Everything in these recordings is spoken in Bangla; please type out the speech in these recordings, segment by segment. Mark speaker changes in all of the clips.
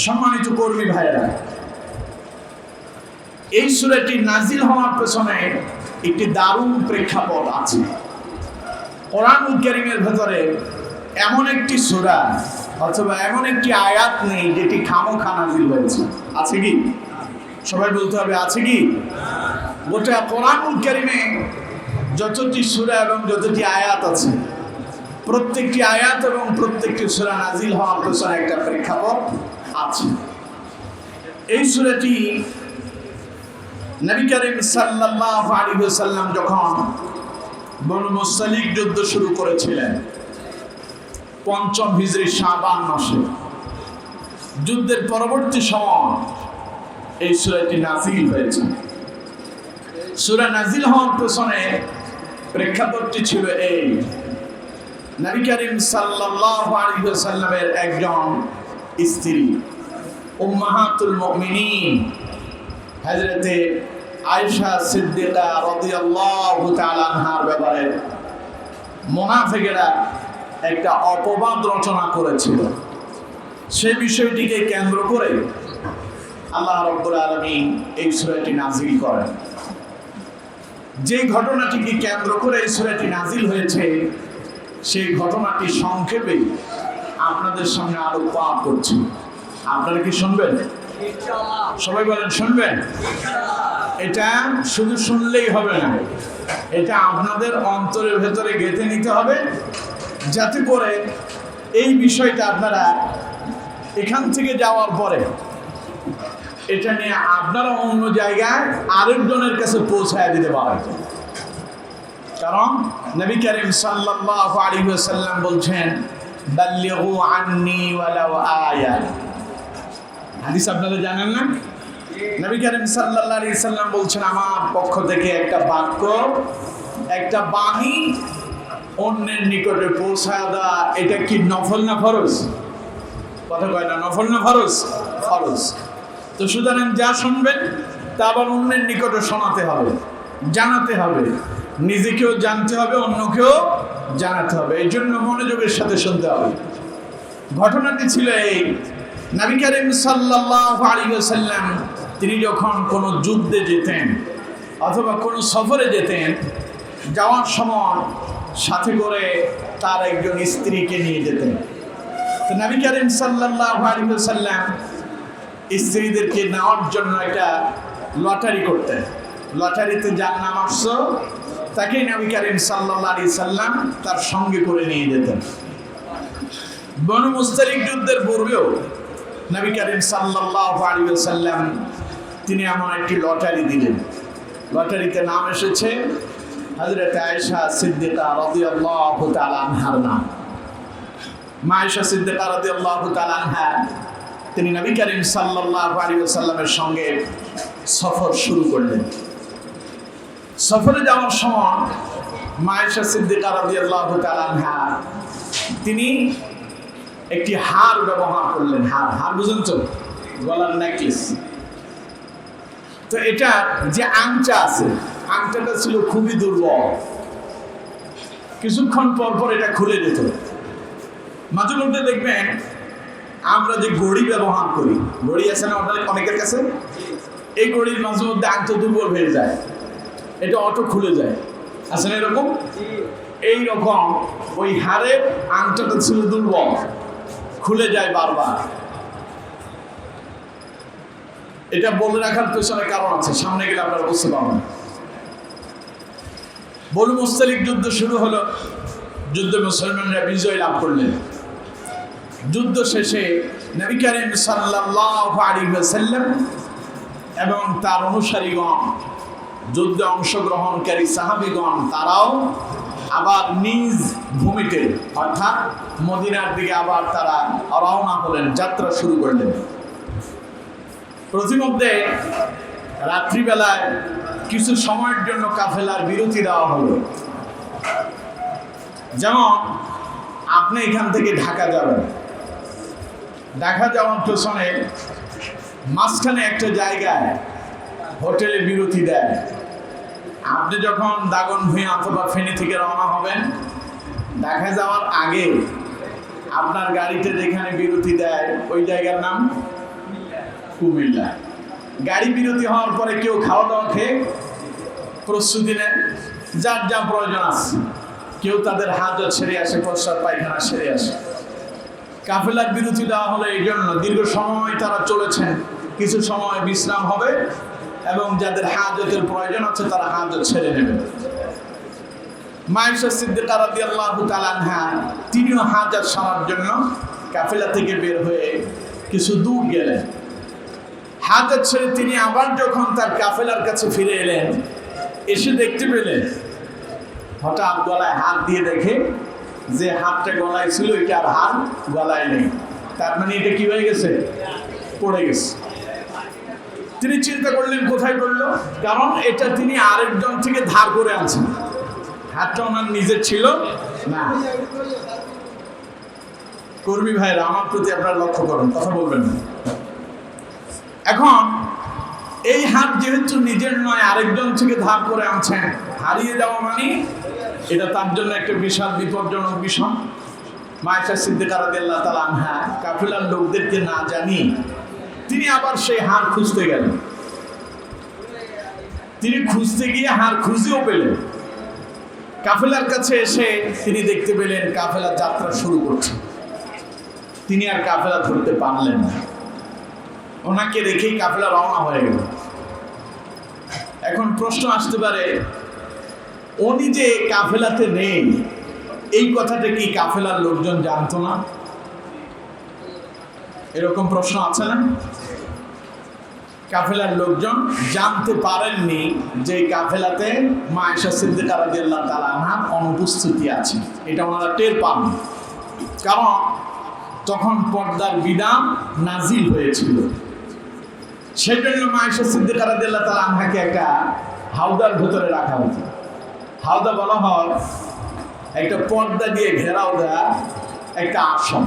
Speaker 1: সম্মানিত কর্মী ভাইয়েরা, এই সূরাটি নাজিল হওয়ার পেছনে একটি দারুণ প্রেক্ষাপট আছে। কোরআনুল কারীমের ভেতরে এমন একটি সূরা অথবা এমন একটি আয়াত নেই যেটি খামোখা নাজিল হয়েছে। আছে কি? সবাই বলতে হবে, আছে কি? গোটা কোরআনুল কারীমে যতটি সূরা এবং যতটি আয়াত আছে, প্রত্যেকটি আয়াত এবং প্রত্যেকটি সূরা নাজিল হওয়ার পেছনে একটা প্রেক্ষাপট আছে। এই সূরাটি নবী করিম সাল্লাল্লাহু আলাইহি ওয়াসাল্লাম যখন বনু মুসতালিক যুদ্ধ শুরু করেছিলেন ৫ম হিজরি শাবান মাসে, যুদ্ধের পরবর্তী সময় এই সূরাটি নাজিল হয়েছে। সূরা নাজিল হওয়ার পেছনে প্রেক্ষাপটটি ছিল এই: নবী করিম সাল্লাল্লাহু আলাইহি ওয়াসাল্লামের একজন স্ত্রী উম্মাহাতুল মুমিনিন হযরতে আয়েশা সিদ্দিকা রাদিয়াল্লাহু তাআলা আনহার ব্যাপারে মুনাফিকরা একটা অপবাদ রচনা করেছিল। সেই বিষয়টিকে কেন্দ্র করে আল্লাহ রাব্বুল আলামিন এই সূরাটি নাজিল করেন। যে ঘটনাটিকে কেন্দ্র করে এই সূরাটি নাজিল হয়েছে, সেই ঘটনাটি সংক্ষেপে আপনাদের সামনে আলোকপাত করছি। আপনারা কি শুনবেন? সবাই বলেন, শুনবেন? এটা শুধু শুনলেই হবে না, এটা আপনাদের অন্তরের ভেতরে গেঁথে নিতে হবে, যাতে করে এই বিষয়টা আপনারা এখান থেকে যাওয়ার পরে এটা নিয়ে আপনারা অন্য জায়গায় আরেকজনের কাছে পৌঁছায় দিতে পারেন। কারণ নবী করিম সাল্লাল্লাহু আলাইহি ওয়াসাল্লাম বলছেন, বাল্লিগু আন্নি ওয়ালাউ আয়া। হাদিস আপনারা জানেন না? নবী করিম সাল্লাল্লাহু আলাইহি ওয়াসাল্লাম বলছেন, আমার পক্ষ থেকে একটা বাক্য, একটা বাণী অন্যের নিকটে পৌঁছায় দেওয়া, এটা কি নফল না ফরজ? কথা কয় না, নফল না ফরজ? ফরজ। তো সুতরাং যা শুনবেন তা আবার অন্যের নিকটে শোনাতে হবে, জানাতে হবে, নিজেকেও জানতে হবে, অন্যকেও জানাতে হবে। এই জন্য মনোযোগের সাথে শুনতে হবে। ঘটনাটি ছিল এই: নবী করিম সাল্লাল্লাহু আলাইহি ওয়াসাল্লাম তিনি যখন কোনো যুদ্ধে যেতেন অথবা কোনো সফরে যেতেন, যাওয়ার সময় সাথে করে তার একজন স্ত্রীকে নিয়ে যেতেন। তো নবী করিম সাল্লাল্লাহু আলাইহি ওয়াসাল্লাম স্ত্রীদেরকে নেওয়ার জন্য একটা লটারি করতেন। লটারিতে যার নাম আসছে তাকেই নবী করিম সাল্লাল্লাহু আলাইহি সাল্লাম তার সঙ্গে করে নিয়ে যেতেন। বনু মুসতালিক যুদ্ধের পূর্বেও নবী করিম সাল্লাল্লাহু আলাইহি ওয়াসাল্লাম তিনি এমন একটি লটারি দিলেন। লটারিতে নাম এসেছে হযরত আয়েশা সিদ্দিকা রাদিয়াল্লাহু তাআলা আনহার নাম। মা আয়েশা সিদ্দিকা রাদিয়াল্লাহু তাআলা আনহা তিনি নবী করিম সাল্লাল্লাহু আলাইহি ওয়াসাল্লামের সঙ্গে সফর শুরু করলেন। সফরে যাওয়ার সময় মা আয়েশা সিদ্দিকা রাদিয়াল্লাহু তাআলা আনহা তিনি একটি হার ব্যবহার করলেন। হার বুঝেন তো? গলার নেকলেস। তো এটা যে আংটা আছে, আংটাটা ছিল খুবই দুর্বল, কিছুক্ষণ পর পর এটা খুলে যেত। মাঝে মধ্যে দেখবেন আমরা যে ঘড়ি ব্যবহার করি, ঘড়ি আছে না অনেকের কাছে, এই ঘড়ির মাঝে মধ্যে আংটা দুর্বল হয়ে যায়, এটা অটো খুলে যায়, আছে না এরকম? এইরকম ওই হারের আংটাটা ছিল দুর্বল, খুলে যায় বারবার। এটা বলে রাখার পেছনে কারণ আছে, সামনে গেলে আপনারা বুঝতে পারবেন। বনু মুসতালিক যুদ্ধ শুরু হলো, যুদ্ধে মুসলমানরা বিজয় লাভ করলেন। যুদ্ধ শেষে নবী করিম সাল্লাল্লাহু আলাইহি ওয়াসাল্লাম এবং তার অনুসারীগণ, যুদ্ধে অংশগ্রহণকারী সাহাবীগণ, তারাও আবার নিজ ভূমিতে অর্থাৎ মদিনার দিকে আবার তারা রওনা হলেন, যাত্রা শুরু করলেন। প্রতিমধ্যে রাত্রিবেলায় কিছু সময়ের জন্য কাফেলার বিরতি দেওয়া হলো। যেমন আপনি এখান থেকে ঢাকা যাবেন, ঢাকা যাওয়ার পেছনে মাঝখানে একটা জায়গায় হোটেলে বিরতি দেয়। আপনি যখন দাগনভূঞা অথবা ফেনী থেকে রওনা হবেন, ঢাকা যাওয়ার আগে আপনার গাড়িতে যেখানে বিরতি দেয় ওই জায়গার নাম কুমিল্লা। গাড়ি বিরতি হওয়ার পরে কেউ খাওয়া দাওয়া খেয়ে প্রস্তুতি নেন, যার যা প্রয়োজন আছে। কেউ তাদের হাজত সেরে আসে, প্রস্রাব পায়খানা সেরে আসে। কাফেলার বিরতি দেওয়া হলো এই জন্য, দীর্ঘ সময় তারা চলেছেন, কিছু সময় বিশ্রাম হবে এবং যাদের হাজতের প্রয়োজন আছে তারা হাজত ছেড়ে নেবে। মায়েশা সিদ্দিকা রাদিয়াল্লাহু তাআলা আনহা তিনিও হাজত সারার জন্য কাফেলা থেকে বের হয়ে কিছু দূর গেলেন। হাজত ছেড়ে তিনি আবার যখন তার কাফেলার কাছে ফিরে এলেন, এসে দেখতে পেলেন হঠাৎ গলায় হাত দিয়ে দেখে যে হাতটা গলায় ছিল এটা আর হাত গলায় নেই। তার মানে এটা কি হয়ে গেছে? পড়ে গেছে। তিনি চিন্তা করলেন কোথায় পড়লো, কারণ এটা তিনি আরেকজন থেকে ধার করে আনছেন, হাতটা ওনার নিজের ছিল না। কর্মী ভাইরা আমার প্রতি আপনারা লক্ষ্য করুন, কথা বলবেন না। এখন এই হাত যেহেতু নিজের নয়, আরেকজন থেকে ধার করে আনছেন, হারিয়ে যাওয়া মানে এটা তার জন্য একটা বিশাল বিপজ্জনক বিষয়। মায়েশা সিদ্দিকা রাদিয়াল্লাহু তাআলা আনহা কাফেলার লোকদেরকে না জানিয়ে তিনি আবার সেই হার খুঁজতে গেলেন। তিনি খুঁজতে গিয়ে হার খুঁজেও পেলেন। কাফেলার কাছে এসে তিনি দেখতে পেলেন কাফেলা যাত্রা শুরু করছে। তিনি আর কাফেলা ধরতে পারলেন না, ওনাকে রেখেই কাফেলা রওনা হয়ে গেল। এখন প্রশ্ন আসতে পারে, উনি যে কাফেলাতে নেই এই কথাটা কি কাফেলার লোকজন জানতো না? এরকম প্রশ্ন আছে না? কাফেলার লোকজন জানতে পারেননি যে কাফেলাতে মায়েশা সিদ্দিকা রাদিয়াল্লাহু তাআলা আনহার অনুপস্থিতি আছে, এটা ওনারা টের পাননি। কারণ তখন পর্দার বিধান নাজিল হয়েছিল। সেজন্য মায়েশা সিদ্দিকা রাদিয়াল্লাহু তাআলা আনহাকে একটা হাউদার ভেতরে রাখা হতো। হাউদা বলা হয় একটা পর্দা দিয়ে ঘেরাও দেয়া একটা আসন।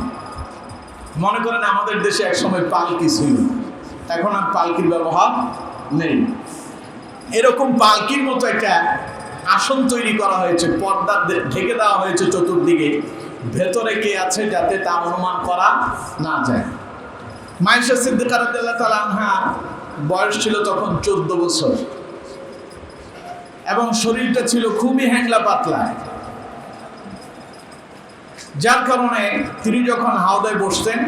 Speaker 1: মনে করেন আমাদের দেশে এক সময় পালকি ছিল, এখন আর পালকির ব্যবহার নেই। এরকম পালকির মতো একটা আসন তৈরি করা হয়েছে, পর্দা ঢেকে দেওয়া হয়েছে চতুর্দিকে, ভেতরে কে আছে যাতে তা অনুমান করা না যায়। মায়েশা সিদ্দিকা রাদিয়াল্লাহু তাআলা আনহা বয়স ছিল তখন 14 বছর এবং শরীরটা ছিল খুবই হ্যাংলা পাতলা, যার কারণে তিনি যখন হাওদায় বসতেন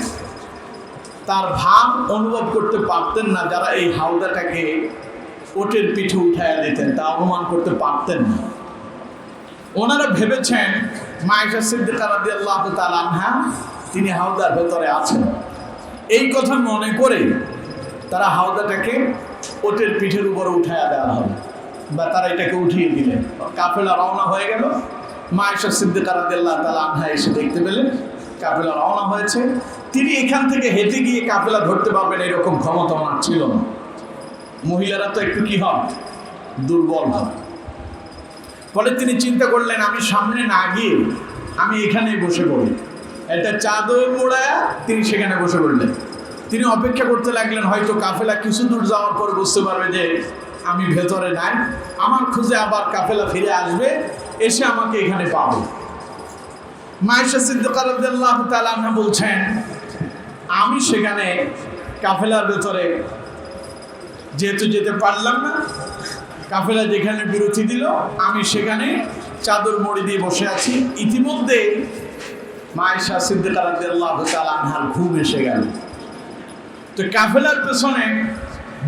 Speaker 1: তার ভাব অনুভব করতে পারতেন না। যারা এই হাওদাটাকে ওটের পিঠে উঠাইয়া দিতেন তা অনুমান করতে পারতেন না। ওনারা ভেবেছেন মায়েশা সিদ্দিকা রাদিয়াল্লাহু তাআলা আনহা তিনি হাওদার ভেতরে আছেন। এই কথা মনে করে তারা হাওদাটাকে ওটের পিঠের উপরে উঠাইয়া দেওয়া হবে, বা তারা এটাকে উঠিয়ে দিলেন। কাফেলা রওনা হয়ে গেল। মায়েশা সিদ্দিকা রাদিয়াল্লাহু তাআলা আনহা এসে দেখতে পেলেন কাফেলা রওনা হয়েছে। তিনি এখান থেকে হেঁটে গিয়ে কাফেলা ধরতে পারবেন এরকম ক্ষমতা ওনার ছিল না। মহিলারা তো একটু কি হয়, দুর্বল হয়। ফলে তিনি চিন্তা করলেন আমি সামনে না গিয়ে আমি এখানেই বসে পড়ি। একটা চাদর মোড়ায়া তিনি সেখানে বসে পড়লেন। তিনি অপেক্ষা করতে লাগলেন, হয়তো কাফেলা কিছু দূর যাওয়ার পর বুঝতে পারবে যে আমি ভেতরে নাই, আমার খুঁজে আবার কাফেলা ফিরে আসবে, এসে আমাকে এখানে পাবে। মায়েশা সিদ্দিকা রাদিয়াল্লাহু তাআলা আনহা বলছেন আমি সেখানে কাফেলার ভেতরে যেহেতু যেতে পারলাম না, কাফেলা যেখানে বিরতি দিল আমি সেখানে চাদর মুড়ি দিয়ে বসে আছি। ইতিমধ্যে মায়েশা সিদ্দিকা রাদিয়াল্লাহু তাআলা আনহার ঘুম এসে গেল। তো কাফেলার পেছনে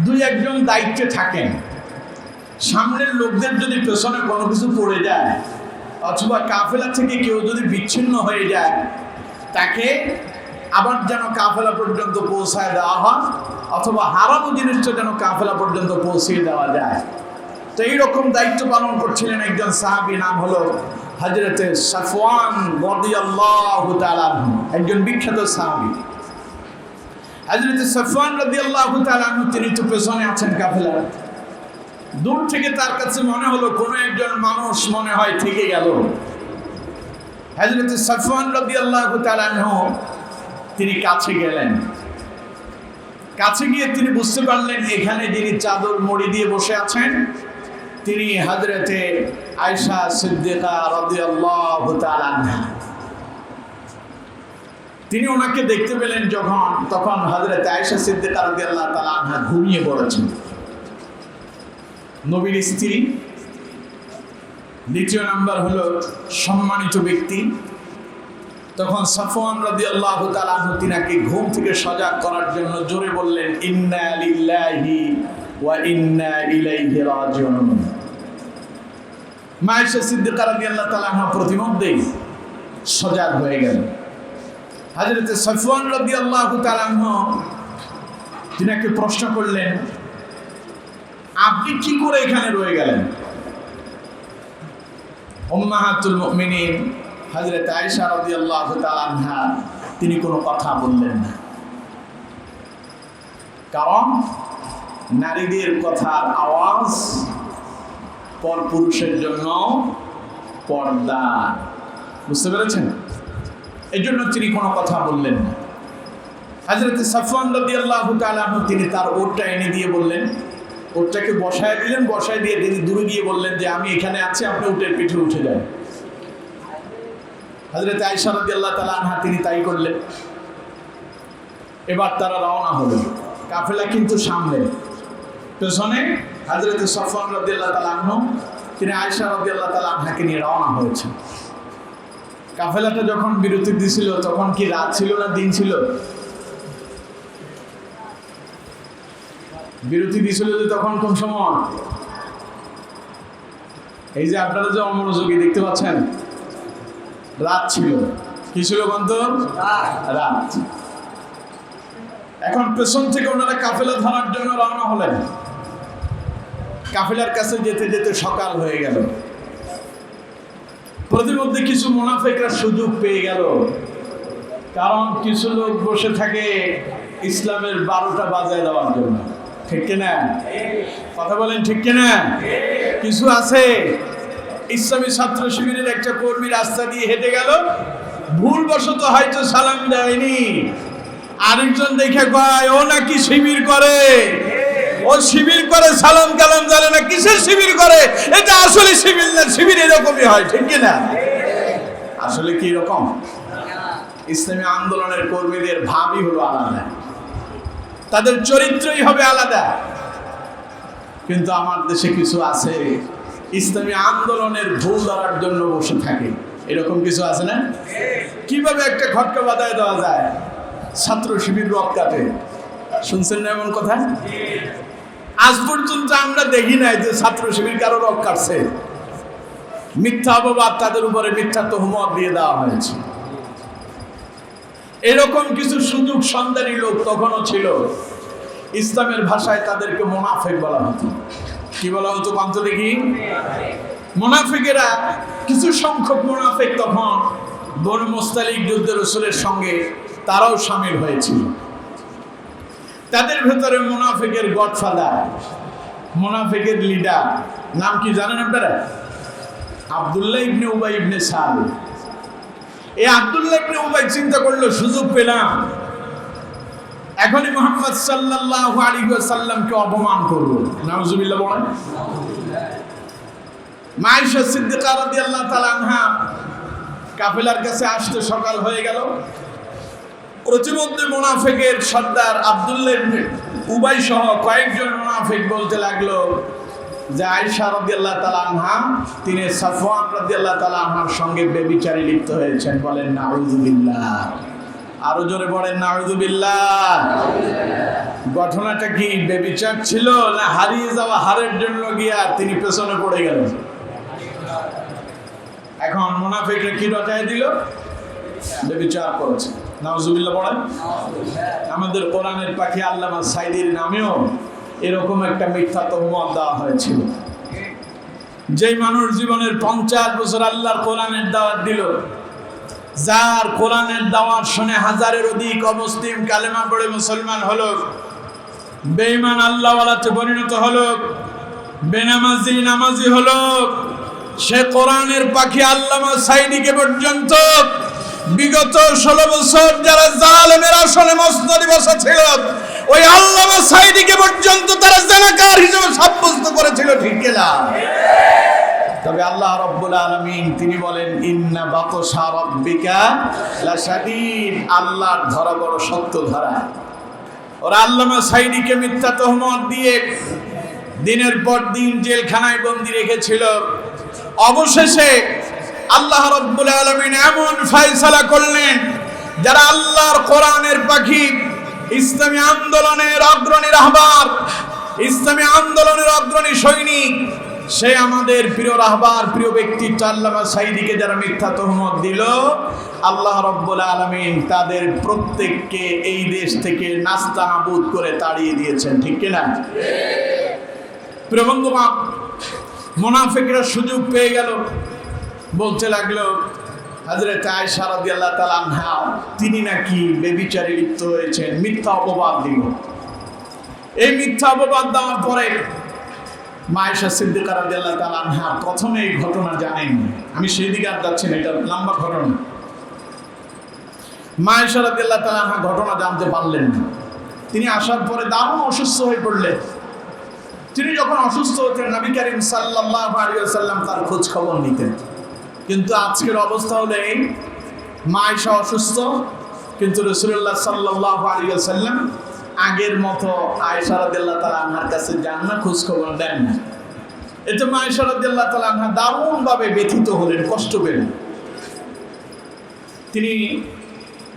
Speaker 1: দুই একজন দায়িত্বে থাকেন। সামনের লোকদের যদি পেছনে কোনো কিছু পড়ে যায় অথবা কাফেলা থেকে কেউ যদি বিচ্ছিন্ন হয়ে যায়, তাকে আবার যেন কাফেলা পর্যন্ত পৌঁছায় দেওয়া হয়, অথবা হারানো জিনিসটা যেন কাফেলা পর্যন্ত পৌঁছিয়ে দেওয়া যায়। তো এইরকম দায়িত্ব পালন করছিলেন একজন সাহাবী, নাম হলো হযরতে সাফওয়ান রাদিয়াল্লাহু তাআলা আনহু, একজন বিখ্যাত সাহাবী। হযরতে সাফওয়ান রাদিয়াল্লাহু তাআলা আনহু তিনি তো পেছনে আছেন কাফেলা। দূর থেকে তার কাছে মনে হলো কোনো একজন মানুষ মনে হয় থেকে গেল। হযরতে সাফওয়ান রাদিয়াল্লাহু তাআলা আনহু তিনি কাছে গেলেন। কাছে গিয়ে তিনি বুঝতে পারলেন এখানে যিনি চাদর মুড়ি দিয়ে বসে আছেন তিনি হযরতে আয়েশা সিদ্দিকা রাদিয়াল্লাহু তাআলা আনহা। তিনি ওনাকে দেখতে পেলেন যখন, তখন হযরত আয়েশা সিদ্দিকা রাদিয়াল্লাহু তাআলা আনহা ঘুমিয়ে পড়েছেন, নবীর স্ত্রী। দ্বিতীয় নাম্বার হলো সম্মানিত ব্যক্তি। তখন সাফওয়ান রাদিয়াল্লাহু তাআলা আনহু তিনাকে ঘুম থেকে সজাগ করার জন্য জোরে বললেন, ইন্না লিল্লাহি ওয়া ইন্না ইলাইহি রাজিউন। মা আয়েশা সিদ্দিকা রাদিয়াল্লাহু তাআলা আনহা প্রতিমধ্যেই সজাগ হয়ে গেলেন। হযরত সাফওয়ান রাদিয়াল্লাহু তাআলা আনহু তিনাকে প্রশ্ন করলেন, আপনি কি করে এখানে রয়ে গেলেন? উম্মাহাতুল মুমিনিন হযরত আয়েশা রাদিয়াল্লাহু তাআলা আনহা তিনি কোনো কথা বললেন না, কারণ নারীদের কথার আওয়াজ পরপুরুষের জন্য পর্দা। বুঝতে পেরেছেন? এই জন্য তিনি কোনো কথা বললেন না। হযরত সাফওয়ান রাদিয়াল্লাহু তাআলা আনহু তিনি তার ওটটা এনে দিয়ে বললেন, ওটটাকে বসায় দিলেন, বসায় দিয়ে তিনি দূরে গিয়ে বললেন যে আমি এখানে আছি, আপনি উটের পিঠে উঠে যান। হযরত আয়েশা রাদিয়াল্লাহু তাআলা আনহা তিনি তাই করলেন। এবার তারা রওনা হলেন। কাফেলা কিন্তু সামনে, পেছনে হযরত সাফওয়ান রাদিয়াল্লাহু তাআলা আনহু তিনি আয়েশা রাদিয়াল্লাহু তাআলা আনহাকে নিয়ে রওনা হয়েছেন। কাফেলাটা যখন বিরতি দিছিল তখন কি রাত ছিল না দিন ছিল? বিরতি দিছিল যে তখন কোন সময়? এই যে আপনারা যে অমনোযোগী দেখতে পাচ্ছেন, রাত ছিল। কি ছিল বন্ধু? রাত। এখন পেছন থেকে ওনারা কাফেলা ধরার জন্য রওনা হলেন। কাফেলার কাছে যেতে যেতে সকাল হয়ে গেল। প্রতিমধ্যে কিছু মুনাফিকরা সুযোগ পেয়ে গেল, কারণ কিছু লোক বসে থাকে ইসলামের 12টা বাজায় দেওয়ার জন্য। ঠিক কিনা? কথা বলেন ঠিক কিনা? কিছু আছে ইসলামী ছাত্র শিবিরের একটা কর্মী রাস্তা দিয়ে হেঁটে গেল, ভুলবশত হয়তো সালাম দেয়নি, আরেকজন দেখে কয় ও নাকি শিবির করে, ও শিবির করে, সালাম কালাম জানে না, কিসের শিবির করে, এটা আসলে শিবির না, শিবির এরকমই হয়। ঠিক কিনা? আসলে কি এরকম? ইসলামী আন্দোলনের কর্মীদের ভাবই হলো আলাদা, তাদের চরিত্রই হবে আলাদা। কিন্তু আমার দেশে কিছু আছে ইসলামী আন্দোলনের ভুল ধরার জন্য বসে থাকে, এরকম কিছু আছে না? কিভাবে একটা খটকা বাঁধায় দেওয়া যায়? ছাত্র শিবির রক কাটে, শুনছেন না এমন কথা? আজ পর্যন্ত আমরা দেখি নাই যে ছাত্র শিবির কারো রক কাটছে। মিথ্যা অপবাদ, তাদের উপরে মিথ্যা তহমত দিয়ে দেওয়া হয়েছে। এরকম কিছু সুযোগ সন্ধানী লোক তখনও ছিল। ইসলামের ভাষায় তাদেরকে মুনাফিক বলা হতো। কি বলা হতো বলতো দেখি? মুনাফিকেরা, কিছু সংখ্যক মুনাফিক তখন বনু মুস্তালিক যুদ্ধে রাসূলের সঙ্গে তারাও শামিল হয়েছিল। তাদের ভেতরে মুনাফিকের গডফাদার, মুনাফিকের লিডার নাম কি জানেন আপনারা? আব্দুল্লাহ ইবনে উবাই ইবনে সালুল। এই আব্দুল্লাহ ইবনে উবাই চিন্তা করলো, সুযোগ পেলাম, এখনই মুহাম্মদ সাল্লাল্লাহু আলাইহি ওয়াসাল্লামকে অপমান করব। নাউজুবিল্লাহ বলেন। মা আয়েশা সিদ্দিকা রাদিয়াল্লাহু তাআলা আনহা কাফেলার কাছে আসতে সকাল হয়ে গেল। প্রতিমধ্যে মুনাফিকের সর্দার আব্দুল্লাহ ইবনে উবাই সহ কয়েকজন মুনাফিক বলতে লাগলো যে আয়েশা রাদিয়াল্লাহু তাআলা আনহা তিনি সাফওয়ান রাদিয়াল্লাহু তাআলা আনহার সঙ্গে ব্যভিচারে লিপ্ত হয়েছেন। বলেন নাউযুবিল্লাহ। আরো জোরে বলেন নাউযুবিল্লাহ। ঘটনাটা কি ব্যভিচার ছিল না হারিয়ে যাওয়া হারের জন্য গিয়া তিনি পেছনে পড়ে গেলেন? এখন মুনাফিকরা কি রটায় দিল? ব্যভিচার করেছে। নাউযুবিল্লাহ বলেন। আমাদের কোরআনের পাখি আল্লামা সাইদির নামেও এরকম একটা মিথ্যা তহমত দেওয়া হয়েছিল। যেই মানুষ জীবনের 50 বছর আল্লাহর কোরআনের দাওয়াত দিল, যার কোরআনের দাওয়াত শুনে 1000-এর অধিক অমুসলিম কালেমা পড়ে মুসলমান হলো, বেঈমান আল্লাহওয়ালাতে পরিণত হলো, বেনামাজি নামাজি হলো, সে কোরআনের পাখি আল্লামা সাইদিকে পর্যন্ত বিগত 16 বছর যারা জালেমের আসনে মসনদে বসা ছিল, ওই আল্লামা সাইদিকে পর্যন্ত তারা জানাকার হিসেবে সাব্যস্ত করেছিল। ঠিক কিনা? তবে আল্লাহ রাব্বুল আলামিন তিনি বলেন ইন্না বাতশা রাব্বিকা লাশাদীদ, আল্লাহর ধরা বড় শক্ত ধরা। ওরা আল্লামা সাঈদীকে মিথ্যা তহমত দিয়ে দিনের পর দিন জেলখানায় বন্দী রেখেছিল। অবশেষে আল্লাহ রাব্বুল আলামিন এমন ফয়সালা করলেন, যারা আল্লাহর কোরআনের পাখি, ইসলামী আন্দোলনের অগ্রণী রাহবার, ইসলামী আন্দোলনের অগ্রণী সৈনিক, সে আমাদের প্রিয় রাহবার, প্রিয় ব্যক্তিত্ব আল্লামা সাঈদীকে যারা মিথ্যা তহমত দিল, আল্লাহ রাব্বুল আলামিন তাদের প্রত্যেককে এই দেশ থেকে নাস্তানাবুদ করে তাড়িয়ে দিয়েছেন। ঠিক কিনা? প্রিয় বন্ধুগণ, মুনাফিকরা সুযোগ পেয়ে গেল, বলতে লাগলো হযরত আয়েশা রাদিয়াল্লাহু তাআলা আনহা তিনি নাকি ব্যভিচারে লিপ্ত হয়েছেন, মিথ্যা অপবাদ দিল। এই মিথ্যা অপবাদ দেওয়ার পরে মা আয়েশা সিদ্দিকা রাদিয়াল্লাহু তাআলা আনহা প্রথমে এই ঘটনা জানেননি। আমি সেই দিকে আর যাচ্ছি না, এটা লম্বা ঘটনা। মা আয়েশা রাদিয়াল্লাহু তাআলা আনহা ঘটনা জানতে পারলেন না। তিনি আসার পরে দারুণ অসুস্থ হয়ে পড়লেন। তিনি যখন অসুস্থ হতেন, নবী করিম সাল্লাল্লাহু আলাইহি ওয়াসাল্লাম তার খোঁজ খবর নিতেন। কিন্তু আজকের অবস্থা হলো এই, মা আয়েশা অসুস্থ, কিন্তু রাসূলুল্লাহ সাল্লাল্লাহু আলাইহি ওয়াসাল্লাম আগের মতো আয়েশা রাদিয়াল্লাহু তাআলা আনহার কাছে যান না, খোঁজ খবর দেন না। এতে মা আয়েশা রাদিয়াল্লাহু তাআলা আনহা দারুণভাবে ব্যথিত হলেন, কষ্ট পেলেন। তিনি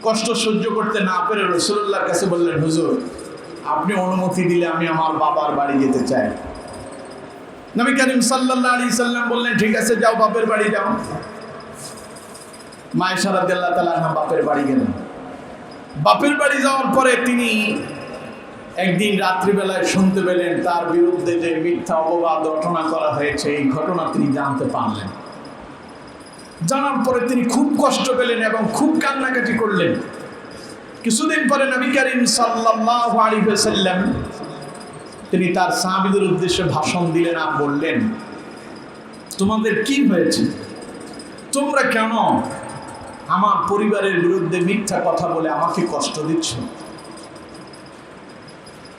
Speaker 1: কষ্ট সহ্য করতে না পেরে রাসূলুল্লাহর কাছে বললেন, হুজুর আপনি অনুমতি দিলে আমি আমার বাবার বাড়ি যেতে চাই। নবী করিম সাল্লাল্লাহু আলাইহি সাল্লাম বললেন, ঠিক আছে যাও, বাপের বাড়ি যাও। মা আয়েশা রাদিয়াল্লাহু তাআলা আনহা বাপের বাড়ি গেলেন। বাপের বাড়ি যাওয়ার পরে তিনি একদিন রাত্রিবেলায় শুনতে পেলেন তার বিরুদ্ধে যে মিথ্যা অপবাদ রটনা করা হয়েছে, এই ঘটনা তিনি জানতে পারলেন। জানার পরে তিনি খুব কষ্ট পেলেন এবং খুব কান্নাকাটি করলেন। কিছুদিন পরে নবী করিম সাল্লাল্লাহু আলাইহি ওয়াসাল্লাম তিনি তার সাহাবীদের উদ্দেশ্যে ভাষণ দিলেন আর বললেন, তোমাদের কি হয়েছে? তোমরা কেন আমার পরিবারের বিরুদ্ধে মিথ্যা কথা বলে আমাকে কষ্ট দিচ্ছ?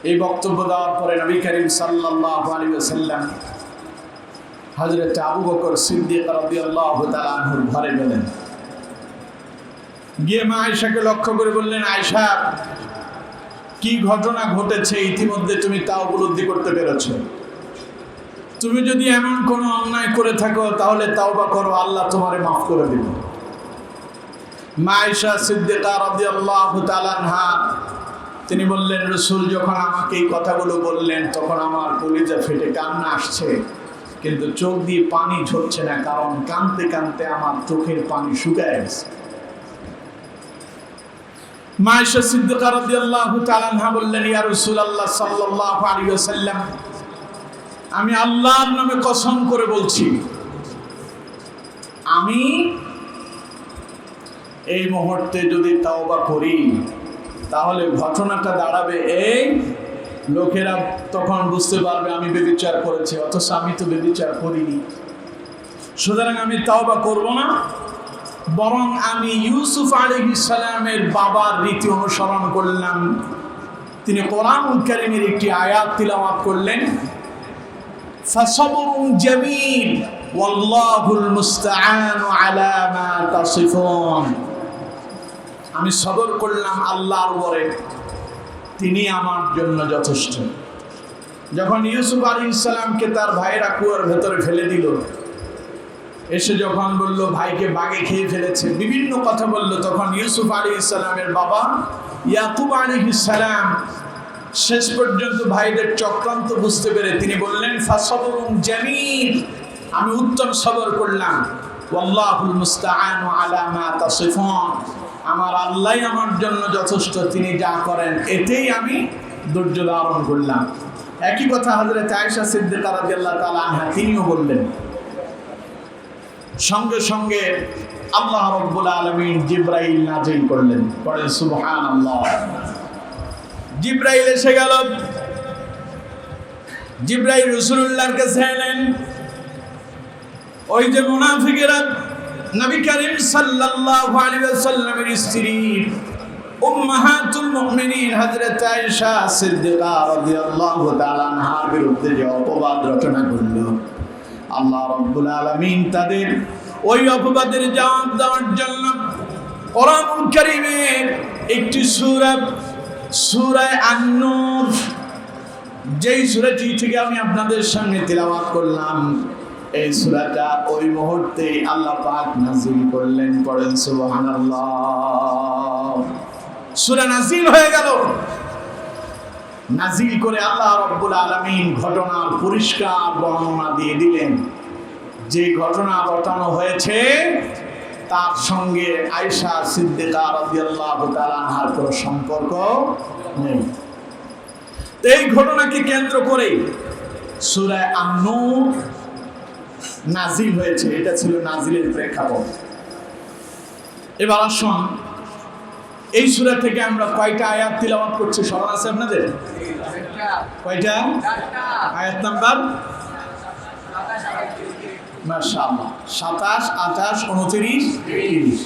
Speaker 1: এই বক্তব্য দেওয়ার পরে নবী করিম সাল্লাল্লাহু আলাইহি ওয়াসাল্লাম হযরত আবু বকর সিদ্দিক রাদিয়াল্লাহু তাআলা আনহুর ঘরে গেলেন। গিয়ে মা আয়েশাকে লক্ষ্য করে বললেন, আয়েশা কি ঘটনা ঘটেছে ইতিমধ্যে তুমি তা উপলব্ধি করতে পেরেছো? তুমি যদি এমন কোনো অন্যায় করে থাকো তাহলে তাওবা করো, আল্লাহ তোমারে মাফ করে দিবেন। মা আয়েশা সিদ্দিকা রাদিয়াল্লাহু তাআলা আনহা তিনি বললেন, রাসূল যখন আমাকে এই কথাগুলো বললেন তখন আমার কলিজা ফেটে কান্না আসছে, কিন্তু চোখ দিয়ে পানি ঝরছে না, কারণ কাঁদতে কাঁদতে আমার চোখের পানি শুকায় গেছে। মা আয়েশা সিদ্দিকা রাদিয়াল্লাহু তাআলা আনহা বললেন, ইয়া রাসূলুল্লাহ সাল্লাল্লাহু আলাইহি ওয়াসাল্লাম, আমি আল্লাহর নামে কসম করে বলছি, আমি এই মুহূর্তে যদি তাওবা করি তাহলে ঘটনাটা দাঁড়াবে এই, লোকেরা তখন বুঝতে পারবে আমি ব্যভিচার করেছি, অথচ আমি তো ব্যভিচার করিনি। সুতরাং আমি তাওবা করব না, বরং আমি ইউসুফ আলাইহিস সালামের বাবার রীতি অনুসরণ করলাম। তিনি কোরআনুল কারীমের একটি আয়াত তিলাওয়াত করলেন, ফাসবরুন জামিল ওয়াল্লাহুল মুস্তাআনু আলা মা তাসিফুন। আমি সবর করলাম আল্লাহর উপরে, তিনি আমার জন্য যথেষ্ট। যখন ইউসুফ আলাইহিস সালামকে তার ভাইয়েরা কুয়ার ভেতরে ফেলে দিল, এসে যখন বলল ভাইকে বাঘে খেয়ে ফেলেছে, বিভিন্ন কথা বলল, তখন ইউসুফ আলাইহিস সালামের বাবা ইয়াকুব আলাইহিস সালাম শেষ পর্যন্ত ভাইদের চক্রান্ত বুঝতে পেরে তিনি বললেন, ফাসবরুন জামিল, আমি উত্তম সবর করলাম, ওয়াল্লাহুল মুস্তাআনু আলা মা তাসিফুন, আমার আল্লাহই আমার জন্য যথেষ্ট, তিনি যা করেন এতেই আমি ধৈর্য ধারণ করলাম। একই কথা হযরত আয়েশা সিদ্দিকা রাদিয়াল্লাহু তাআলা আনহা তিনিও বললেন। সঙ্গে সঙ্গে আল্লাহ রাব্বুল আলামিন জিবরাইল নাযিল করলেন। পড়েন সুবহানাল্লাহ। জিবরাইল এসে গেল। জিবরাইল রাসূলুল্লাহর কাছে এলেন। ওই যে মুনাফিকেরা নবী করিম সাল্লাল্লাহু আলাইহি ওয়াসাল্লামের স্ত্রী উম্মাহাতুল মুমিনিন হযরত আয়েশা সিদ্দিকা রাদিয়াল্লাহু তাআলা আনহার বিরুদ্ধে যে অপবাদ রচনা করল, আল্লাহ রাব্বুল আলামিন তাদের ওই অপবাদের জবাব দেওয়ার জন্য কোরআনুল কারীমের একটি সূরা আন-নূর, যেই সূরাটি থেকে আমি আপনাদের সামনে তিলাওয়াত করলাম, এই সূরাটা ওই মুহূর্তে আল্লাহ পাক নাযিল করলেন। পড়েন সুবহানাল্লাহ। সূরা নাযিল হয়ে গেল। নাযিল করে আল্লাহ রাব্বুল আলামিন ঘটনার পরিষ্কার বর্ণনা দিয়ে দিলেন। যে ঘটনা ঘটানো হয়েছে তার সঙ্গে আয়েশা সিদ্দিকা রাদিয়াল্লাহু তাআলা আনহার কোনো সম্পর্ক নেই। এই ঘটনাকে কেন্দ্র করে সূরা আন-নূর নাজিল হয়েছে। এটা ছিল নাজিলের প্রেক্ষাপট। এবার আসুন, এই সূরা থেকে আমরা কয়টা আয়াত তিলাওয়াত করছি স্মরণ আছে আপনাদের? কয়টা আয়াত নাম্বার? মাশাআল্লাহ, 27, 28, 29, 30।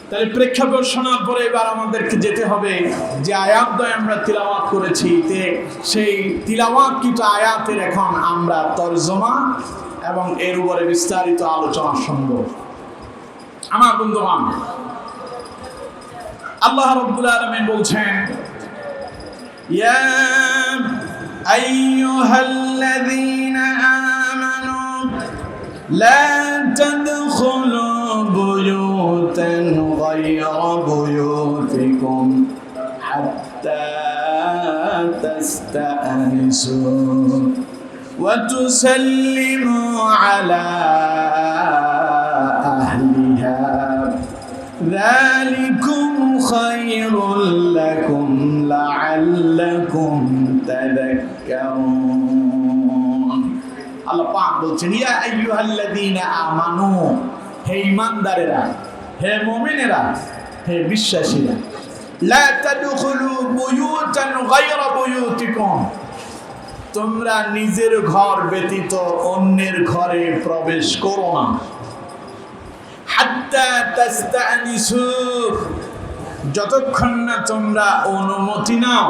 Speaker 1: তাহলে প্রেক্ষাপট শোনার পরে এবার আমাদেরকে যেতে হবে যে আয়াতদ্বয় আমরা তিলাওয়াত করেছি, সেই তিলাওয়াতকৃত আয়াতের এখন আমরা তরজমা এবং এর উপরে বিস্তারিত আলোচনা শুনব। আমার বন্ধুগণ, আল্লাহ রাব্বুল আলামিন বলছেন, ইয়া আইয়ুহাল্লাযীনা আমানু লা তাদখুলু বুয়ুতান গায়রা বুয়ুতিকুম হাত্তা তাস্তানিসু ওয়া তুসাল্লিমু আলা আহলিহা ذلكم خير لكم لعلكم تذكرون। আল্লাহ পাক বলছেন, ইয়া আইয়ুহাল্লাযীনা আমানু, হে ঈমানদারেরা, হে মুমিনেরা, হে বিশ্বাসীরা, লা তাদখুলু বুয়ুতান গায়রা বুয়ুতিকুম, তোমরা নিজের ঘর ব্যতীত অন্যের ঘরে প্রবেশ করো না। হাত্তা তাস্তানিসু, যতক্ষণ না তোমরা অনুমতি নাও।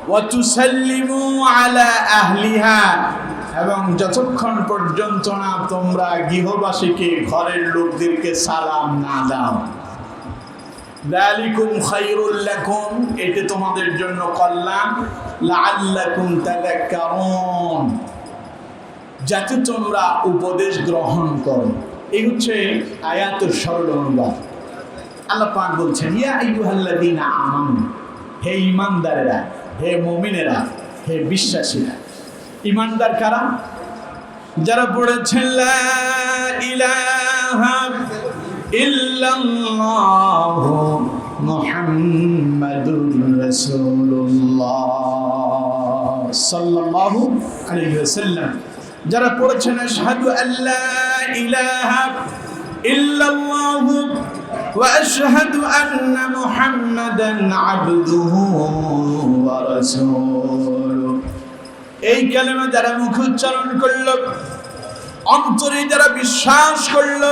Speaker 1: ওয়া তুসাল্লিমু আলা আহলিহা, এবং যতক্ষণ পর্যন্ত না তোমরা গৃহবাসীকে, ঘরের লোকদেরকে সালাম না দাও। যালিকুম খায়রুল লাকুম, এটি তোমাদের জন্য কল্যাণ। লাআল্লাকুম তাযাক্কারুন, যাতে তোমরা উপদেশ গ্রহণ করো। এই হচ্ছে আয়াতের সরল অনুবাদ। আল্লাহ পাক বলছেন, ইয়া আইয়ুহাল্লাযীনা আমানু, হে ঈমানদারেরা, হে মুমিনেরা, হে বিশ্বাসীরা। ঈমানদার কারা? যারা পড়েছেন লা ইলাহা ইল্লাল্লাহু মুহাম্মাদুর রাসূলুল্লাহ সাল্লাল্লাহু আলাইহি ওয়াসাল্লাম, যারা পড়েছেন আশহাদু আল্লা ইলাহা ইল্লাল্লাহু ওয়া আশহাদু আন্না মুহাম্মাদান আবদুহু ওয়া রাসূলুহু, এই কালেমা যারা মুখে উচ্চারণ করল, অন্তরে যারা বিশ্বাস করল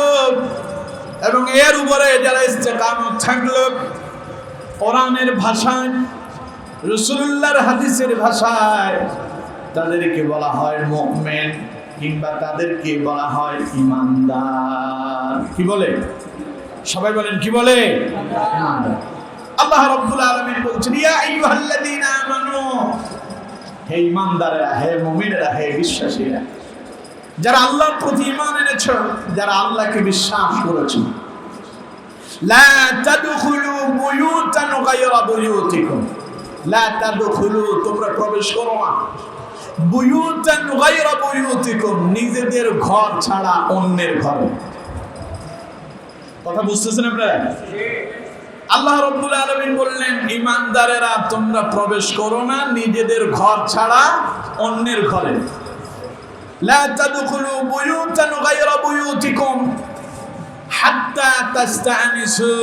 Speaker 1: এবং এর উপরে যারা ইস্তেকামত থাকলো, কোরআনের ভাষায়, রাসূলুল্লাহর হাদিসের ভাষায় তাদেরকে বলা হয় মুমিন, কিংবা তাদেরকে বলা হয় ঈমানদার। কি বলে? সবাই বলেন, কি বলে? ঈমানদার। আল্লাহ রাব্বুল আলামিন বলছেন, ইয়া আইয়ুহাল্লাযীনা আমানু, হে ঈমানদারেরা, হে মুমিনেরা, হে বিশ্বাসীরা, যারা আল্লাহর প্রতি ঈমান এনেছো, যারা আল্লাহকে বিশ্বাস করেছো। লা তাদখুলু বুয়ুতান গায়রা বুয়ুতিকুম, লা তাদখুলু, তোমরা প্রবেশ করো না। বুয়ুতান গায়রা বুয়ুতিকুম, নিজেদের ঘর ছাড়া অন্যের ঘরে। কথা বুঝতেছেন আপনারা? আল্লাহ রাব্বুল আলামিন বললেন, ঈমানদারেরা তোমরা প্রবেশ করো না নিজেদের ঘর ছাড়া অন্যের ঘরে। লা তাদখুলু বুয়ুতান গায়রা বুয়ুতিকুম হাত্তা তাস্তানিসু,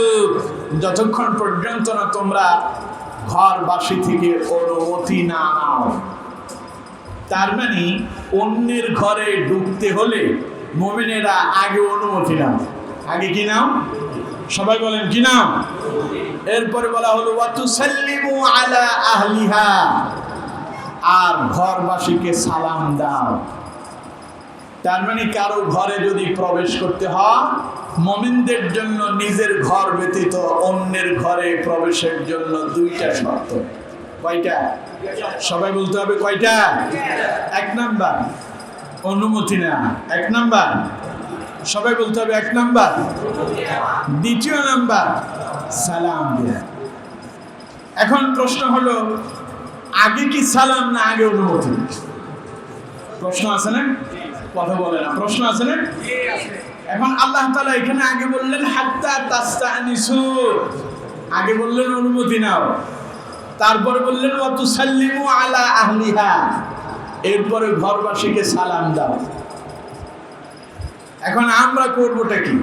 Speaker 1: যতক্ষণ পর্যন্ত না তোমরা ঘরবাসী থেকে অনুমতি না নাও। তার মানে অন্যের ঘরে ঢুকতে হলে মুমিনেরা আগে অনুমতি নাও। আগে কি নাও? সবাই বলেন, কি নাও? এরপরে বলা হলো ওয়া তুসাল্লিমু আলা আহলিহা, আর ঘরবাসীকে সালাম দাও। তার মানে কারো ঘরে যদি প্রবেশ করতে হয়, মুমিনদের জন্য নিজের ঘর ব্যতীত অন্যের ঘরে প্রবেশের জন্য দুইটা শর্ত। কয়টা? সবাই বলতে হবে কয়টা? এক নাম্বার অনুমতি না, এক নাম্বার সবাই বলতে হবে এক নাম্বার, দ্বিতীয় নাম্বার সালাম দেয়া। এখন প্রশ্ন হলো, আগে কি সালাম না আগে অনুমতি? প্রশ্ন আছে না? কথা বলে না, প্রশ্ন আছে না? এখন আল্লাহ তাআলা এখানে আগে বললেন হাত্তা তাস্তানিসু, আগে বললেন অনুমতি নাও, তারপরে বললেন ওয়া তুসাল্লিমু আলা আহলিহা, এরপরে ঘরবাসীকে সালাম দাও। এখন আমরা করবোটা কি?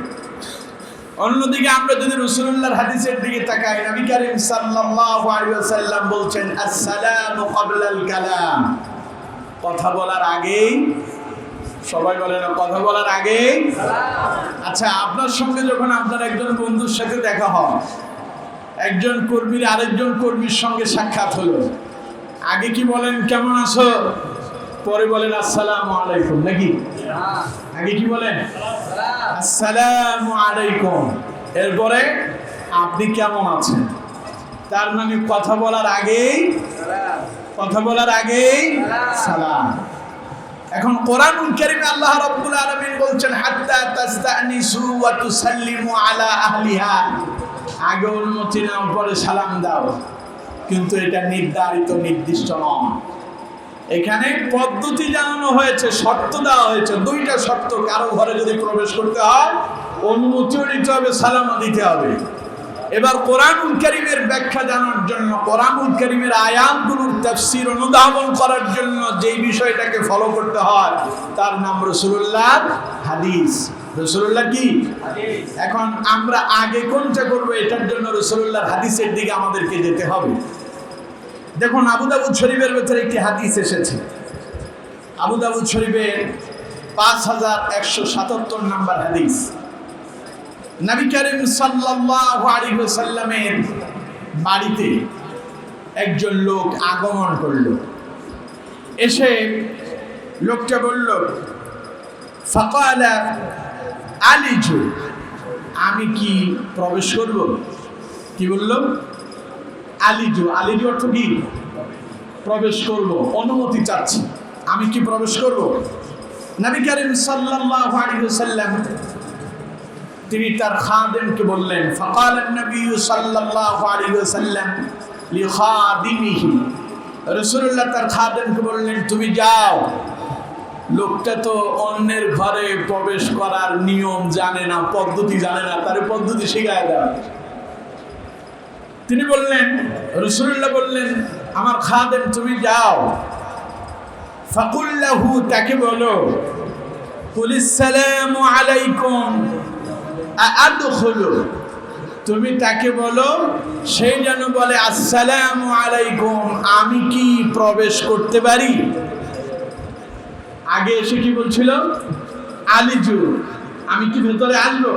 Speaker 1: অন্যদিকে আমরা যদি রাসূলুল্লাহর হাদিসের দিকে তাকাই, নবী করিম সাল্লাল্লাহু আলাইহি ওয়াসাল্লাম বলছেন আসসালামু ক্বাবলাল কালাম, কথা বলার আগেই, সবাই বলে না কথা বলার আগেই সালাম। আচ্ছা, আপনার সঙ্গে যখন আপনার একজন বন্ধুর সাথে দেখা হয়, একজন কর্মীর আরেকজন কর্মীর সঙ্গে সাক্ষাৎ হলো, আগে কি বলেন কেমন আছো, পরে বলেন আসসালামু আলাইকুম, নাকি? আগে কি বলেন? আসসালামু আলাইকুম, এরপরে আপনি কেমন আছেন। তার মানে কথা বলার আগেই, কথা বলার আগেই সালাম। এখন কোরআনুল কারীমে আল্লাহ রাব্বুল আলামিন বলছেন হাত্তা তাস্তানিসু ওয়া তুসাল্লিমু আলা আহলিহা, আগে অনুমতি নাও পরে সালাম দাও, কিন্তু এটা নির্ধারিত নির্দিষ্ট নয়। এখানে পদ্ধতি জানানো হয়েছে, শর্ত দেওয়া হয়েছে, দুইটা শর্ত। কারো ঘরে যদি প্রবেশ করতে হয় অনুমতিও নিতে হবে, সালামও দিতে হবে। এবার কোরআনুল কারীমের ব্যাখ্যা জানার জন্য, কোরআনুল কারীমের আয়াতগুলোর তাফসীর অনুধাবন করার জন্য যেই বিষয়টাকে ফলো করতে হয় তার নাম রাসূলুল্লাহর হাদিস। রাসূলুল্লাহ কি হাদিস। এখন আমরা আগে কোনটা করব, এটার জন্য রাসূলুল্লাহর হাদিসের দিকে আমাদেরকে যেতে হবে। দেখুন, আবু দাউদ শরীফের ভেতরে একটি হাদিস এসেছে, আবু দাউদ শরীফের 5177 নম্বর হাদিস। নবী করিম সাল্লাল্লাহু আলাইহি ওয়াসাল্লামের বাড়িতে একজন লোক আগমন করল। এসে লোকটা বলল ফাকালা আলিজু, আমি কি প্রবেশ করব? কি বলল? আলিজু। আলিজু অর্থ কি? প্রবেশ করব, অনুমতি চাচ্ছি, আমি কি প্রবেশ করব? নবী করিম সাল্লাল্লাহু আলাইহি ওয়াসাল্লাম তিনি তার খাদেমকে বললেন, ফাকাল নবী সাল্লাল্লাহু আলাইহি ওয়াসাল্লাম লিখাদিমিহি, রাসূলুল্লাহ তার খাদেমকে বললেন তুমি যাও, লোকটা তো অন্যের ঘরে প্রবেশ করার নিয়ম জানে না, পদ্ধতি জানে না, তার পদ্ধতি শিখায় দাও। তিনি বললেন, রাসূলুল্লাহ বললেন আমার খাদেম তুমি যাও, ফাকুল লাহু, তাকে বলো কুলিস সালামু আলাইকুম আদখুলু, তুমি তাকে বলো সেই যেন বলে আসসালামু আলাইকুম, আমি কি প্রবেশ করতে পারি? আগে এসে কি বলছিল? আলিজু, আমি কি ভেতরে আসবো?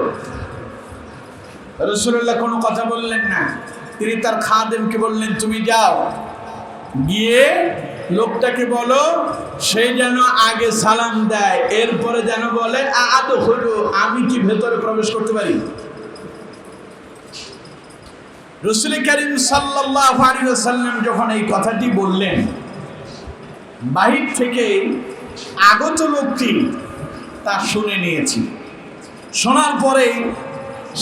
Speaker 1: রাসূলুল্লাহ কোনো কথা বললেন না, তিনি তার খাদেমকে বললেন তুমি যাও, গিয়ে লোকটাকে বলো সে যেন আগে সালাম দেয়, এরপরে যেন বলে আদখুলু, আমি কি ভেতরে প্রবেশ করতে পারি? রাসূল করিম সাল্লাল্লাহু আলাইহি ওয়াসাল্লাম যখন এই কথাটি বললেন, বাহির থেকে আগত লোকটি তা শুনে নিয়েছি। শোনার পরে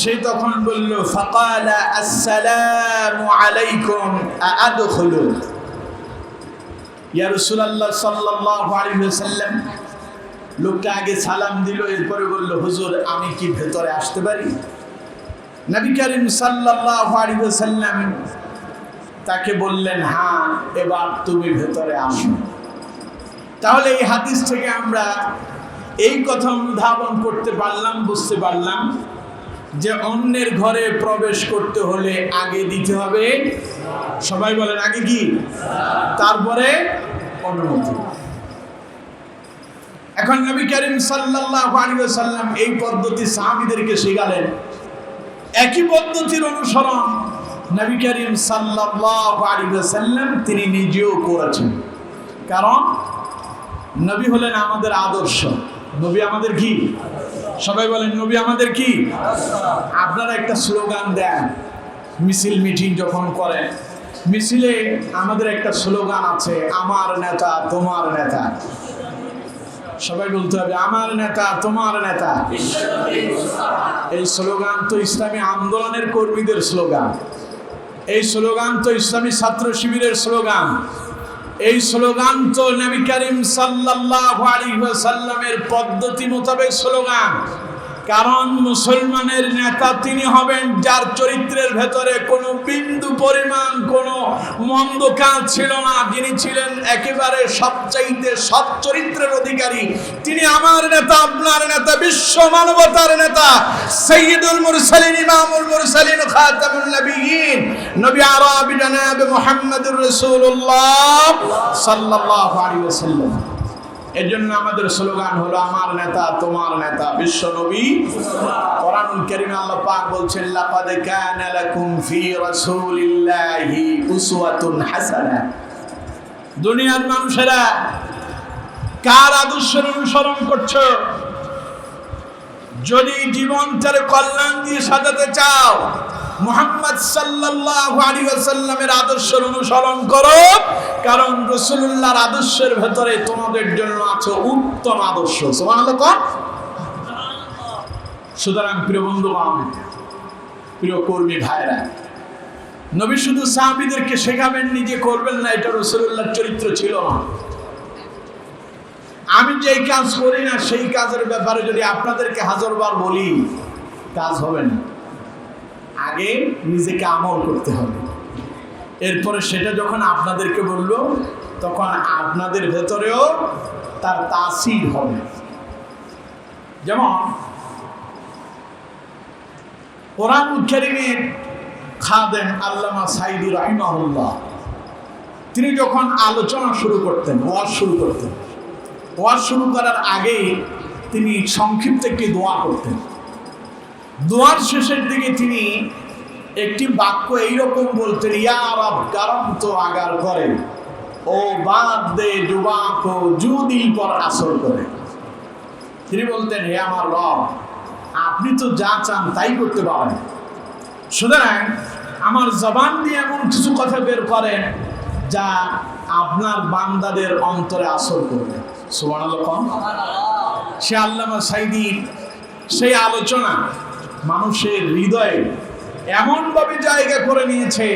Speaker 1: সে তখন বলল ফাকালা আসসালামু আলাইকুম আদখুলু, ইয়া রাসূলুল্লাহ সাল্লাল্লাহু আলাইহি ওয়াসাল্লাম। লোকটা আগে সালাম দিল, এরপরে বলল হুজুর আমি কি ভেতরে আসতে পারি? নবী করিম সাল্লাল্লাহু আলাইহি ওয়াসাল্লাম তাকে বললেন হ্যাঁ, এবার তুমি ভেতরে আসো। তাহলে এই হাদিস থেকে আমরা এই কথা অনুধাবন করতে পারলাম, বুঝতে পারলাম যে অন্যের ঘরে প্রবেশ করতে হলে আগে দিতে হবে, সবাই বলেন আগে কি, তারপরে অনুমতি। এখন নবী করিম সাল্লাল্লাহু আলাইহি ওয়াসাল্লাম এই পদ্ধতি সাহাবীদেরকে শেখালেন। একই পদ্ধতির অনুসরণ নবী করিম সাল্লাল্লাহু আলাইহি ওয়াসাল্লাম তিনি নিজেও করেছেন, কারণ নবী হলেন আমাদের আদর্শ। নবী আমাদের কি? সবাই বলেন নবী আমাদের কি? আপনারা একটা স্লোগান দেন মিছিল মিটিং যখন করেন, মিছিলে আমাদের একটা স্লোগান আছে, আমার নেতা তোমার নেতা। সবাই বলতে হবে আমার নেতা তোমার নেতা। এই স্লোগান তো ইসলামী আন্দোলনের কর্মীদের স্লোগান, এই স্লোগান তো ইসলামী ছাত্র শিবিরের স্লোগান, এই স্লোগান তো নবী করিম সাল্লাল্লাহু আলাইহি ওয়াসাল্লামের পদ্ধতি মোতাবেক স্লোগান। কারণ মুসলমানের নেতা তিনি হবেন যার চরিত্রের ভেতরে কোনো বিন্দু পরিমাণ কোনো মন্দ কাজ ছিল না, যিনি ছিলেন একেবারে সবচাইতে সৎ চরিত্রের অধিকারী। তিনি আমার নেতা, আপনার নেতা, বিশ্ব মানবতার নেতা, সাইয়্যিদুল মুরসালিন, ইমামুল মুরসালিন, খাতামুন নবিয়্যিন, নবী আরবি জনাব মুহাম্মদুর রাসূলুল্লাহ সাল্লাল্লাহু আলাইহি ওয়াসাল্লাম। এর জন্য আমাদের স্লোগান হলো আমার নেতা তোমার নেতা, বিশ্ব নবী। কোরআনুল কারীমে আল্লাহ পাক বলছেন লাকাদ কানা লাকুম ফি রাসূলিল্লাহি উসওয়াতুন হাসানাহ। দুনিয়ার মানুষেরা কার আদর্শের অনুসরণ করছো? যদি জীবনটার কল্যাণ দিয়ে সাজাতে চাও, মুহাম্মদ সাল্লাল্লাহু আলাইহি ওয়াসাল্লামের আদর্শের অনুসরণ করো। কারণ রাসূলুল্লাহর আদর্শের ভেতরে তোমাদের জন্য আছে উত্তম আদর্শ। সুবহানাল্লাহ। সুতরাং প্রিয় বন্ধুগণ, প্রিয় কর্মী ভাইরা, নবী শুধু সাহাবীদেরকে শেখাবেন, নিজে করবেন না, এটা রাসূলুল্লাহর চরিত্র ছিল না। আমি যেই কাজ করি না সেই কাজের ব্যাপারে যদি আপনাদেরকে হাজারবার বলি, কাজ হবে না। আগে নিজেকে আমল করতে হবে, এরপরে সেটা যখন আপনাদেরকে বললো তখন আপনাদের ভেতরেও তার তাসির হবে। যেমন কোরআনুল কারীমের খাদেম আল্লামা সাঈদী রাহিমাহুল্লাহ, তিনি যখন আলোচনা শুরু করতেন, ওয়াজ শুরু করতেন, ওয়াজ শুরু করার আগেই তিনি সংক্ষিপ্ত একটি দোয়া করতেন। দোয়ার শেষের দিকে তিনি একটি বাক্য এইরকম বলতেন, ইয়া রব করম তো আগার করে, ও বাদ দে যুবা কো জু দিল পর আসর করে। তিনি বলতেন, হে আমার রব, আপনি তো যা চান তাই করতে পারেন, সুতরাং আমার জবান দিয়ে এমন কিছু কথা বের করেন যা আপনার বান্দাদের অন্তরে আসর করবে। সুবহানাল্লাহ। সে আল্লামা সাঈদীর সেই আলোচনা মানুষের হৃদয়ে এমনভাবে জায়গা করে নিয়েছে,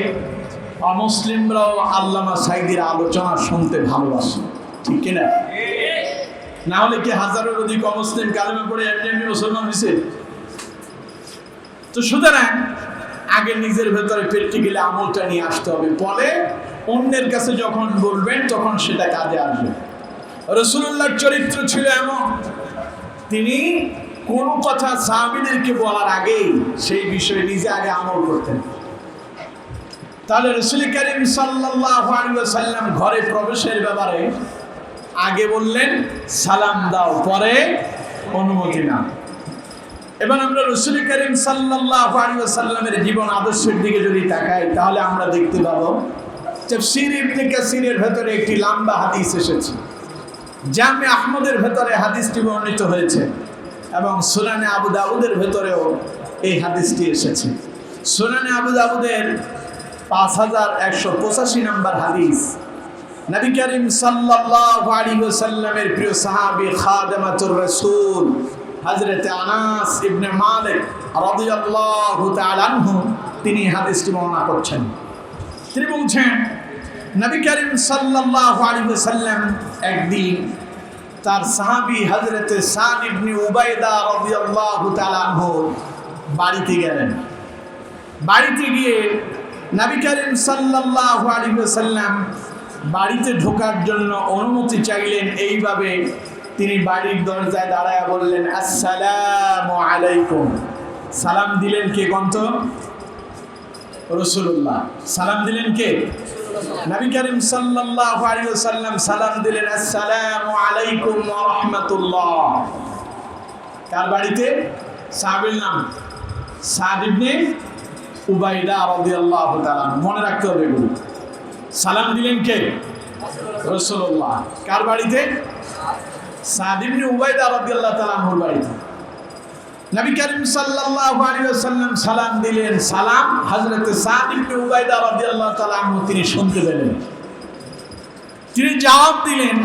Speaker 1: অমুসলিমরাও আল্লামা সাঈদীর আলোচনা শুনতে ভালোবাসে, ঠিক কিনা? না হলে কি হাজারের অধিক অমুসলিম কালেমা পড়ে এমনি এমনি মুসলমান হয়েছে? তো সুতরাং আগে নিজের ভেতরে প্র্যাকটিক্যালি আমলটা নিয়ে আসতে হবে, পরে অন্যের কাছে যখন বলবেন তখন সেটা কাজে আসবে। রাসূলুল্লাহর চরিত্র ছিল এমন, তিনি কোনো কথা সাহাবীদেরকে বলার আগেই সেই বিষয়ে নিজে আগে আমল করতেন। তাহলে রাসূল কারীম সাল্লাল্লাহু আলাইহি ওয়াসাল্লাম ঘরে প্রবেশের ব্যাপারে আগে বললেন সালাম দাও, পরে অনুমতি নাও। এবার আমরা রাসূল কারীম সাল্লাল্লাহু আলাইহি ওয়াসাল্লামের জীবন আদর্শের দিকে যদি তাকাই, তাহলে আমরা দেখতে পাবো তাফসীর ইবনে কাসিরের ভেতরে একটি লম্বা হাদিস এসেছে, জামে আহমদের ভেতরে হাদিসটি বর্ণিত হয়েছে এবং সুনানে আবু দাউদের ভেতরেও এই হাদিসটি এসেছে। সুনানে আবু দাউদের 5185 নম্বর হাদিস, নবী করিম সাল্লাল্লাহু আলাইহি ওয়াসাল্লামের প্রিয় সাহাবী খাদেমাতুর রাসূল হযরত আনাস ইবনে মালিক রাদিয়াল্লাহু তাআলা আনহু তিনি হাদিসটি বর্ণনা করছেন। তিনি বলছেন, নবী করিম সাল্লাল্লাহু আলাইহি ওয়াসাল্লাম একদিন তার সাহাবী হযরত সাদ ইবনে উবাইদা রাদিয়াল্লাহু তাআলা আনহু বাড়িতে গেলেন। বাড়িতে গিয়ে নবী করিম সাল্লাল্লাহু আলাইহি ওয়াসাল্লাম বাড়িতে ঢোকার জন্য অনুমতি চাইলেন। এইভাবে তিনি বাড়ির দরজায় দাঁড়ায় বললেন, আসসালামু আলাইকুম। সালাম দিলেন কে কন্ত? রাসূলুল্লাহ। সালাম দিলেন কে? নবী করিম সাল্লাল্লাহু আলাইহি ওয়াসাল্লাম সালাম দিলেন, আসসালামু আলাইকুম ওয়া রাহমাতুল্লাহ। কার বাড়িতে? সাহাবীর নাম সাদ ইবনে উবাইদা রাদিয়াল্লাহু তাআলা। মনে রাখতে হবে এগুলো। সালাম দিলেন কে? রাসূলুল্লাহ। কার বাড়িতে? সাদ ইবনে উবাইদা রাদিয়াল্লাহু তাআলা আনহুর বাড়িতে নবী করিম সাল্লাল্লাহু আলাইহি ওয়াসাল্লাম সালাম দিলেন। সালাম হযরত সাদ ইবনে উবাইদা রাদিয়াল্লাহু তাআলা আনহু তিনি শুনতে পেলেন। তিনি জবাব দিলেন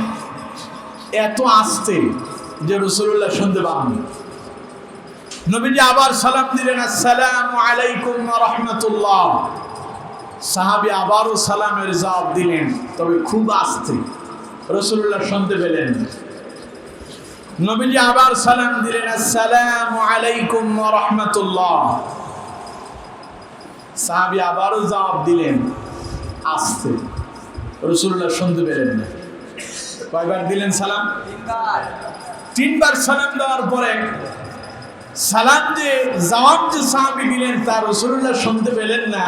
Speaker 1: এত আস্তে যে রাসূলুল্লাহ শুনতে পাননি। নবীজি আবার সালাম দিলেন, আসসালামু আলাইকুম ওয়া রাহমাতুল্লাহ। সাহাবী আবারও সালামের জবাব দিলেন, তবে খুব আস্তে, রাসূলুল্লাহ শুনতে পেলেন। নবীজি আবার সালাম দিলেন, আসসালামু আলাইকুম ওয়া রাহমাতুল্লাহ। সাহাবী আবারও জবাব দিলেন আস্তে, রাসূলুল্লাহ শুনতে পেলেন না। কয়বার দিলেন সালাম? তিনবার সালাম দেওয়ার পরে সালাম যে জবাব যে সাহাবী দিলেন তা রাসূলুল্লাহ শুনতে পেলেন না।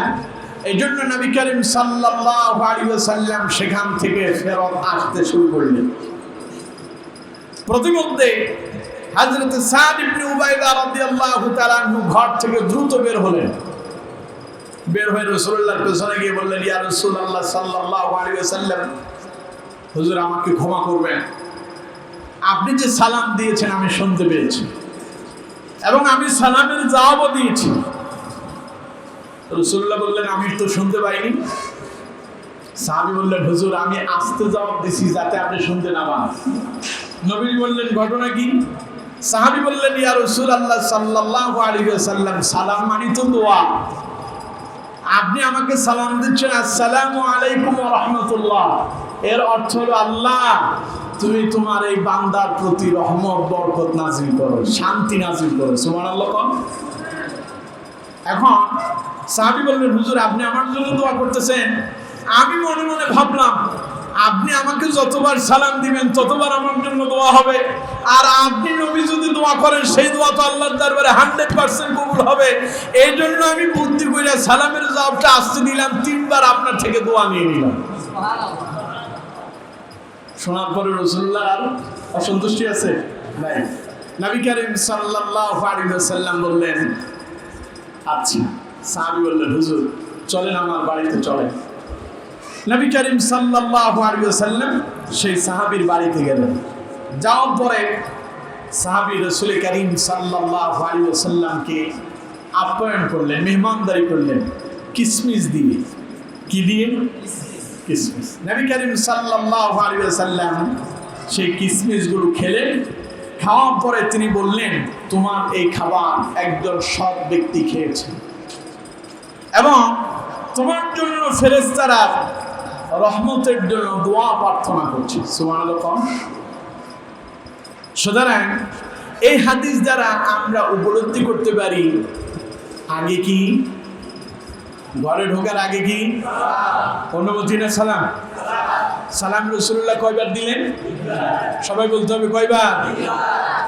Speaker 1: এই জন্য নবী করিম সাল্লাল্লাহু আলাইহি ওয়াসাল্লাম সেখান থেকে ফেরত আসতে শুরু করলেন। প্রতিমধ্যে হযরত সাদ ইবনে উবাইদা রাদিয়াল্লাহু তাআলা আনহু ঘর থেকে দ্রুত বের হলেন। বের হয়ে রাসূলুল্লাহর পেছনে গিয়ে বললেন, ইয়া রাসূলুল্লাহ সাল্লাল্লাহু আলাইহি ওয়াসাল্লাম, হুজুর আমাকে ক্ষমা করবেন, আপনি যে সালাম দিয়েছেন আমি শুনতে পেয়েছি এবং আমি সালামের জবাবও দিয়েছি। রাসূলুল্লাহ বললেন, আমি তো শুনতে পাইনি। সাহাবী বললেন, হুজুর আমি আস্তে জবাব দিছি যাতে আপনি শুনতে না পান। নবী বললেন, ঘটনা কি? সাহাবী বললেন, ইয়া রাসূলুল্লাহ সাল্লাল্লাহু আলাইহি ওয়াসাল্লাম, সালাম মানে তো দোয়া। আপনি আমাকে সালাম দিচ্ছেন আসসালামু আলাইকুম ওয়া রাহমাতুল্লাহ, এর অর্থ হলো আল্লাহ তুমি তোমার এই বান্দার প্রতি রহমত বরকত নাজিল করো, শান্তি নাজিল করো। সুবহানাল্লাহ। এখন সাহাবী বললেন, হুজুর আপনি আমার জন্য দোয়া করতেছেন। আমি মনে মনে ভাবলাম আপনি আমাকে যতবার সালাম দিবেন ততবার আমার জন্য দোয়া হবে, আর আপনি নবী যদি দোয়া করেন সেই দোয়া তো আল্লাহর দরবারে 100% কবুল হবে। এই জন্য আমি বুদ্ধি করে সালামের জবাবটা আসতে দিলাম, তিনবার আপনার থেকে দোয়া নিয়ে নিলাম। শোনার পরে রাসূলুল্লাহ আর অসন্তুষ্টি আছে নাই। নবী করিম সাল্লাল্লাহু আলাইহি ওয়াসাল্লাম বললেন, আচ্ছা। সাহাবী বললেন, হুজুর চলেন আমার বাড়িতে চলেন। নবী করিম সাল্লাল্লাহু আলাইহি ওয়াসাল্লাম সেই সাহাবীর বাড়িতে গেলেন। যাওয়ার পরে সাহাবী রাসূল করিম সাল্লাল্লাহু আলাইহি ওয়াসাল্লামকে আপ্যায়ন করলেন, মেহমানদারি করলেন কিসমিস দিয়ে। কি দিয়ে? কিসমিস। নবী করিম সাল্লাল্লাহু আলাইহি ওয়াসাল্লাম সেই কিসমিসগুলো খেলেন। খাওয়ার পরে তিনি বললেন, তোমার এই খাবার একজন সৎ ব্যক্তি খেয়েছে এবং তোমার জন্য ফেরেশতারা রহমতের জন্য দোয়া প্রার্থনা করছে। সুবহানাল্লাহ। সুতরাং এই হাদিস দ্বারা আমরা উপলব্ধি করতে পারি, আগে কি, ঘরে ঢোকার আগে কি অনুমতি না সালাম? সালাম রাসূলুল্লাহ কয়বার দিলেন? সবাই বলতে হবে কয়বার?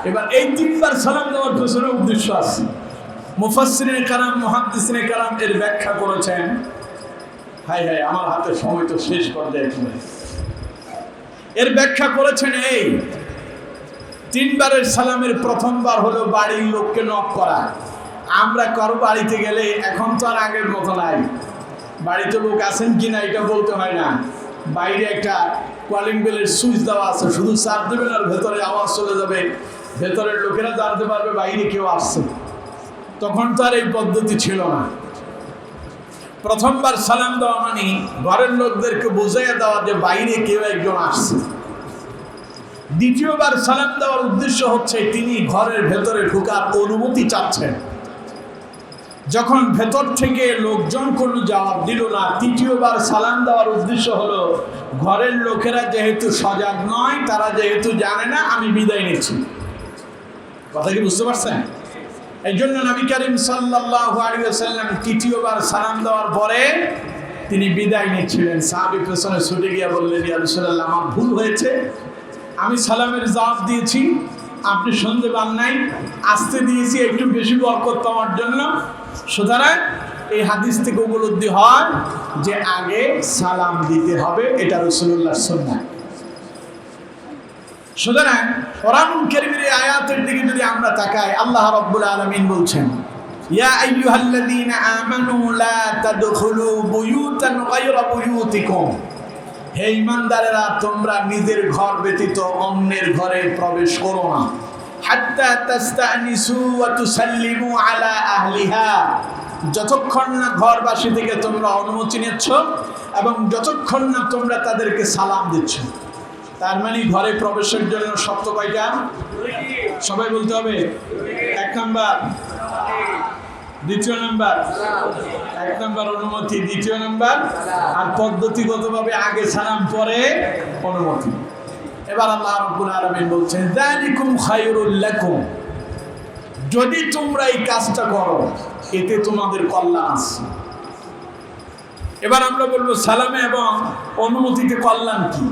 Speaker 1: এবার এই তিনবার সালাম দেওয়ার পেছনে উদ্দেশ্য আছে। মুফাসসিরিনে কারাম, মুহাদ্দিসিনে কারাম এর ব্যাখ্যা করেছেন। হাই হাই আমার হাতে সময় তো শেষ পর্যায়ে চলে। এর ব্যাখ্যা করেছেন এই তিনবারের সালামের প্রথমবার হলো বাড়ির লোককে নক করা। আমরা কারো বাড়িতে গেলে এখন তো আর আগের মতো নাই, বাড়িতে লোক আছেন কিনা এটা বলতে হয় না, বাইরে একটা কলিং বেলের সুইচ দেওয়া আছে, শুধু চাপ দেবেন আর ভেতরে আওয়াজ চলে যাবে, ভেতরের লোকেরা জানতে পারবে বাইরে কেউ আসছে। তখন তো আর এই পদ্ধতি ছিল না। প্রথমবার সালাম দেওয়া মানে ঘরের লোকদেরকে বুঝাইয়া দেওয়া যে বাইরে কেউ একজন আসছে। দ্বিতীয়বার সালাম দেওয়ার উদ্দেশ্য হচ্ছে তিনি ঘরের ভেতরে ঢোকার অনুমতি চাচ্ছেন। যখন ভেতর থেকে লোকজন কোনো জবাব দিল না, তৃতীয়বার সালাম দেওয়ার উদ্দেশ্য হলো ঘরের লোকেরা যেহেতু সজাগ নয়, তারা যেহেতু জানে না, আমি বিদায় নিচ্ছি। কথা কি বুঝতে পারছেন? এই জন্য নবী করিম সাল্লাল্লাহু আলাইহি ওয়াসাল্লাম তৃতীয়বার সালাম দেওয়ার পরে তিনি বিদায় নিচ্ছিলেন। সাহাবী পেছনে ছুটে গিয়ে বললেন, ইয়া রাসূলুল্লাহ আমার ভুল হয়েছে, আমি সালামের জবাব দিয়েছি, আপনি শুনতে পান নাই, আসতে দিয়েছি একটু বেশি বরকত পাওয়ার জন্য। সুতরাং এই হাদিস থেকে উপলব্ধি হয় যে আগে সালাম দিতে হবে, এটা রাসূলুল্লাহর সুন্নাহ। সুতরাং কোরআনুল কারীমের এই আয়াতের দিকে যদি আমরা তাকাই, আল্লাহ রাব্বুল আলামিন বলছেন, ইয়া আইয়ুহাল্লাযীনা আমানু লা তাদখুলু বুয়ুতান গায়রা বুয়ুতিকুম, হে ঈমানদারেরা, তোমরা নিজের ঘর ব্যতীত অন্যের ঘরে প্রবেশ করো না। হাত্তা তাস্তানিসু ওয়া তুসাল্লিমু আলা আহলিহা, যতক্ষণ না ঘরবাসী থেকে তোমরা অনুমতি নিচ্ছ এবং যতক্ষণ না তোমরা তাদেরকে সালাম দিচ্ছ। তার মানে ঘরে প্রবেশের জন্য শর্ত কয়টা? সবাই বলতে হবে। 1 নাম্বার, দ্বিতীয় নাম্বার, 1 নাম্বার অনুমতি, দ্বিতীয় নাম্বার আর পদ্ধতিগতভাবে আগে সালাম পরে অনুমতি। এবার আল্লাহ রাব্বুল আলামিন বলছেন, যালিকুম খায়রুল লাকুম, যদি তোমরা এই কাজটা করো এতে তোমাদের কল্যাণ আছে। এবার আমরা বলবো সালামে এবং অনুমতিতে কল্যাণ কি?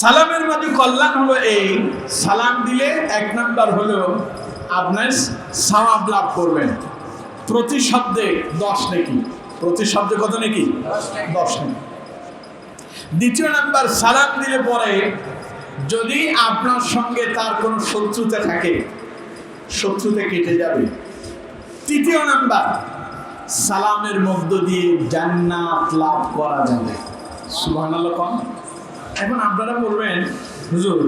Speaker 1: সালামের মাঝে কল্যাণ হলো এই, সালাম দিলে 1 নাম্বার হলো আপনার সওয়াব লাভ করবেন, প্রতি শব্দে 10 নেকি। প্রতি শব্দে কত নেকি? 10 নেকি। দ্বিতীয় নাম্বার, সালাম দিলে পরে যদি আপনার সঙ্গে তার কোনো শত্রুতা থাকে, শত্রুতা কেটে যাবে। তৃতীয় নাম্বার, সালামের মধ্য দিয়ে জান্নাত লাভ করা যাবে। সুবহানাল্লাহ কোন। এখন আপনারা বলবেন, হুজুর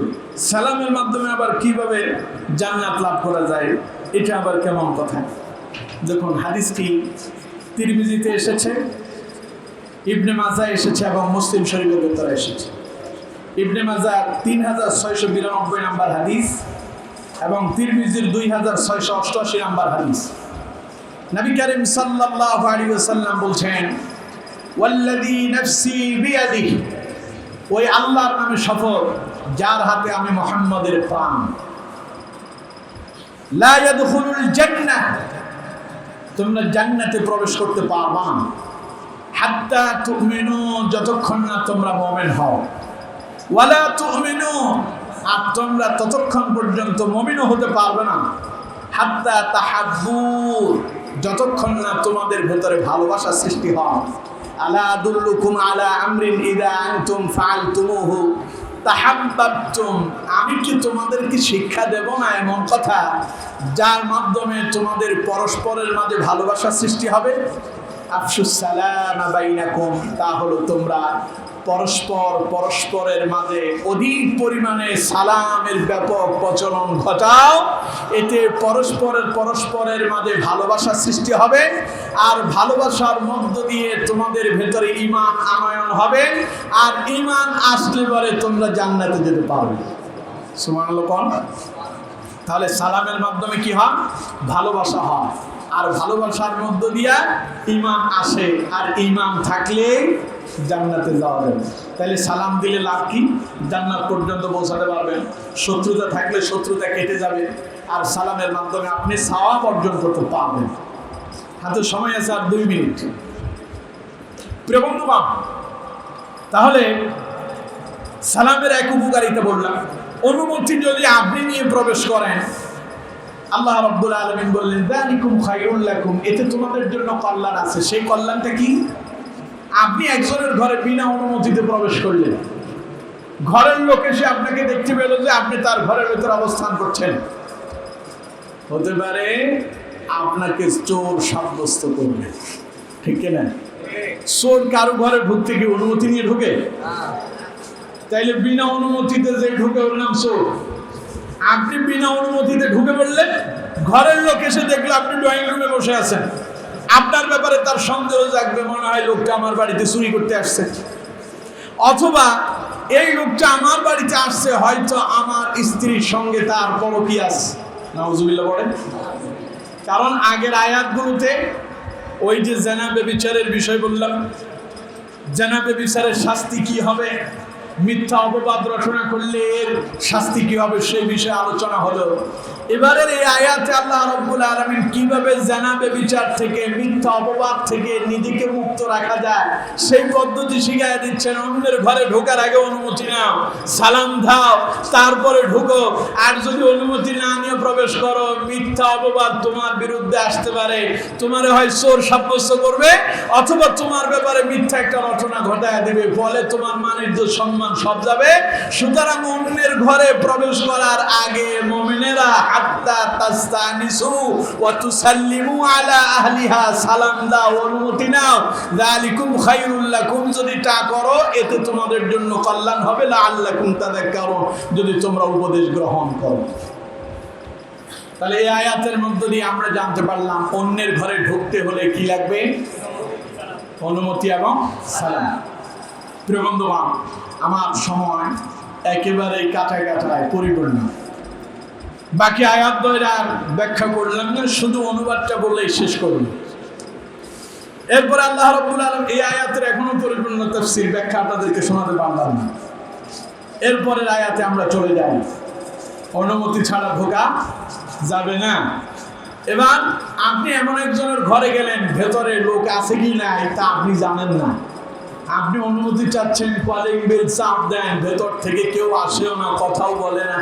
Speaker 1: সালামের মাধ্যমে আবার কিভাবে জান্নাত লাভ করা যায়, এটা আবার কেমন কথা? দেখুন, হাদিসটি তিরমিজিতে এসেছে, ইবনে মাজাহ এসেছে এবং মুসলিম শরীফের ভিতরে এসেছে। ইবনে মাজাহ 3692 নাম্বার হাদিস এবং তিরমিজির 2688 নাম্বার হাদিস। নবী করিম সাল্লাল্লাহু আলাইহি ওয়াসাল্লাম বলছেন, ওয়াল্লাযী নাফসি বিয়াদিহি, ওই আল্লাহর নামে শপথ যার হাতে আমি মুহাম্মদের প্রাণ, লা ইয়াদখুলুল জান্নাহ, তোমরা জান্নাতে প্রবেশ করতে পারবা না, হাত্তা তুমিনু, যতক্ষণ না তোমরা মুমিন হও, ওয়ালা তুমিনু, আর তোমরা ততক্ষণ পর্যন্ত মুমিনও হতে পারবে না, হাত্তা তাহাব্বু, যতক্ষণ না তোমাদের ভেতরে ভালোবাসা সৃষ্টি হয়। আলা আদুল্লুকুম আলা আমরিন ইযা আনতুম ফাআলতুমুহু তাহাব্বাবতুম, আমি কি তোমাদেরকে শিক্ষা দেব না এমন কথা যার মাধ্যমে তোমাদের পরস্পরের মাঝে ভালোবাসা সৃষ্টি হবে? আফশুস সালাম বাইনাকুম, তা হলো তোমরা পরস্পরের মাঝে অধিক পরিমাণে সালামের ব্যাপক প্রচলন ঘটাও, এতে পরস্পরের মাঝে ভালোবাসা সৃষ্টি হবে আর ভালোবাসার মধ্য দিয়ে তোমাদের ভেতরে ঈমান আনয়ন হবে আর ঈমান আসলে পরে তোমরা জান্নাতে যেতে পারবে। সুবহানাল্লাহ কোন। তাহলে সালামের মাধ্যমে কি হয়? ভালোবাসা হয়, আর ভালোবাসার মধ্য দিয়া ঈমান আসে, আর ঈমান থাকলে জান্নাতে যাওয়া যাবে। তাহলে সালাম দিলে লাভ কি? জান্নাত পর্যন্ত পৌঁছাতে পারবেন। শত্রুতা থাকলে শত্রুতা কেটে যাবে, আর সালামের মাধ্যমে আপনি সওয়াব অর্জন করতে পারবেন। হাতে সময় আছে আর 2 মিনিট। প্রিয় বন্ধুগণ, তাহলে সালামের এক উপকারিতা বললাম। অনুমতি যদি আপনি নিয়ে প্রবেশ করেন, আল্লাহ রাব্বুল আলামিন বললেন, যালিকুম খায়রুল লাকুম, এতে তোমাদের জন্য কল্যাণ আছে। সেই কল্যাণটা কি? আপনি একজনের ঘরে বিনা অনুমতিতে প্রবেশ করলেন, ঘরের লোক এসে আপনাকে দেখতে পেল যে আপনি তার ঘরের ভেতরে অবস্থান করছেন, হতে পারে আপনাকে চোর সাব্যস্ত করবে, ঠিক কিনা? চোর কারো ঘরে ঢুকতে কি অনুমতি নিয়ে ঢুকে? তাইলে বিনা অনুমতিতে যে ঢুকে ওর নাম চোর। আপনি বিনা অনুমতিতে ঢুকে পড়লেন, ঘরের লোক এসে দেখলে আপনি ড্রয়িং রুমে বসে আছেন, আপনার ব্যাপারে তার সন্দেহ জাগবে, মনে হয় লোকটা আমার বাড়িতে চুরি করতে আসছে, অথবা এই লোকটা আমার বাড়িতে আসছে হয়তো আমার স্ত্রীর সঙ্গে তার পরকীয়া আছে। নাউজুবিল্লাহ বলেন। কারণ আগের আয়াতগুলোতে ওই যে জেনা ব্যভিচারের বিষয় বললাম, জেনা ব্যভিচারের শাস্তি কি হবে, মিথ্যা অপবাদ রচনা করলে এর শাস্তি কি হবে, সেই বিষয়ে আলোচনা হলো। এবারের এই আয়াতে আল্লাহ রাব্বুল আলামিন কিভাবে জেনা ব্যভিচার থেকে, মিথ্যা অপবাদ থেকে নিজেকে মুক্ত রাখা যায় সেই পদ্ধতি শিখিয়ে দিচ্ছেন। অন্যের ঘরে ঢোকার আগে অনুমতি নাও, সালাম দাও, তারপরে ঢুকো। আর যদি অনুমতি না নিয়ে প্রবেশ করো, মিথ্যা অপবাদ তোমার বিরুদ্ধে আসতে পারে, তোমার হয় চোর সাব্যস্ত করবে, অথবা তোমার ব্যাপারে মিথ্যা একটা রচনা ঘটায় দেবে, ফলে তোমার মানের সম্মান মুসলমান সব যাবে। সুতরাং অন্যের ঘরে প্রবেশ করার আগে মুমিনেরা হাত্তা তাস্তানিসু ওয়া তুসাল্লিমু আলা আহলিহা, সালাম দাও, অনুমতি নাও। যালিকুম খায়রুল লাকুম, যদি তা করো এতে তোমাদের জন্য কল্যাণ হবে। লাআল্লাকুম তাযাক্কারুন, যদি তোমরা উপদেশ গ্রহণ করো। তাহলে এই আয়াতের মধ্য দিয়ে আমরা জানতে পারলাম অন্যের ঘরে ঢুকতে হলে কি লাগবে? অনুমতি এবং সালাম। প্রিয় বন্ধুগণ, আমার সময় একেবারে কাটায় কাটায় পরিপূর্ণ। বাকি আয়াত দ্বয়টা ব্যাখ্যা করলাম না, শুধু অনুবাদটা বললেই শেষ করব। এরপর আল্লাহ রাব্বুল আলামিন এই আয়াতের এখনো পরিপূর্ণ তাফসীর ব্যাখ্যা আপনাদেরকে শোনাতে পারলাম না। এরপরের আয়াতে আমরা চলে যাই। অনুমতি ছাড়া ঢোকা যাবে না। এবার আপনি এমন একজনের ঘরে গেলেন, ভেতরে লোক আছে কি নাই তা আপনি জানেন না। আপনি অনুমতি চাচ্ছেন, কলিং বেল চাপ দেন, ভেতর থেকে কেউ আসেও না, কথাও বলে না।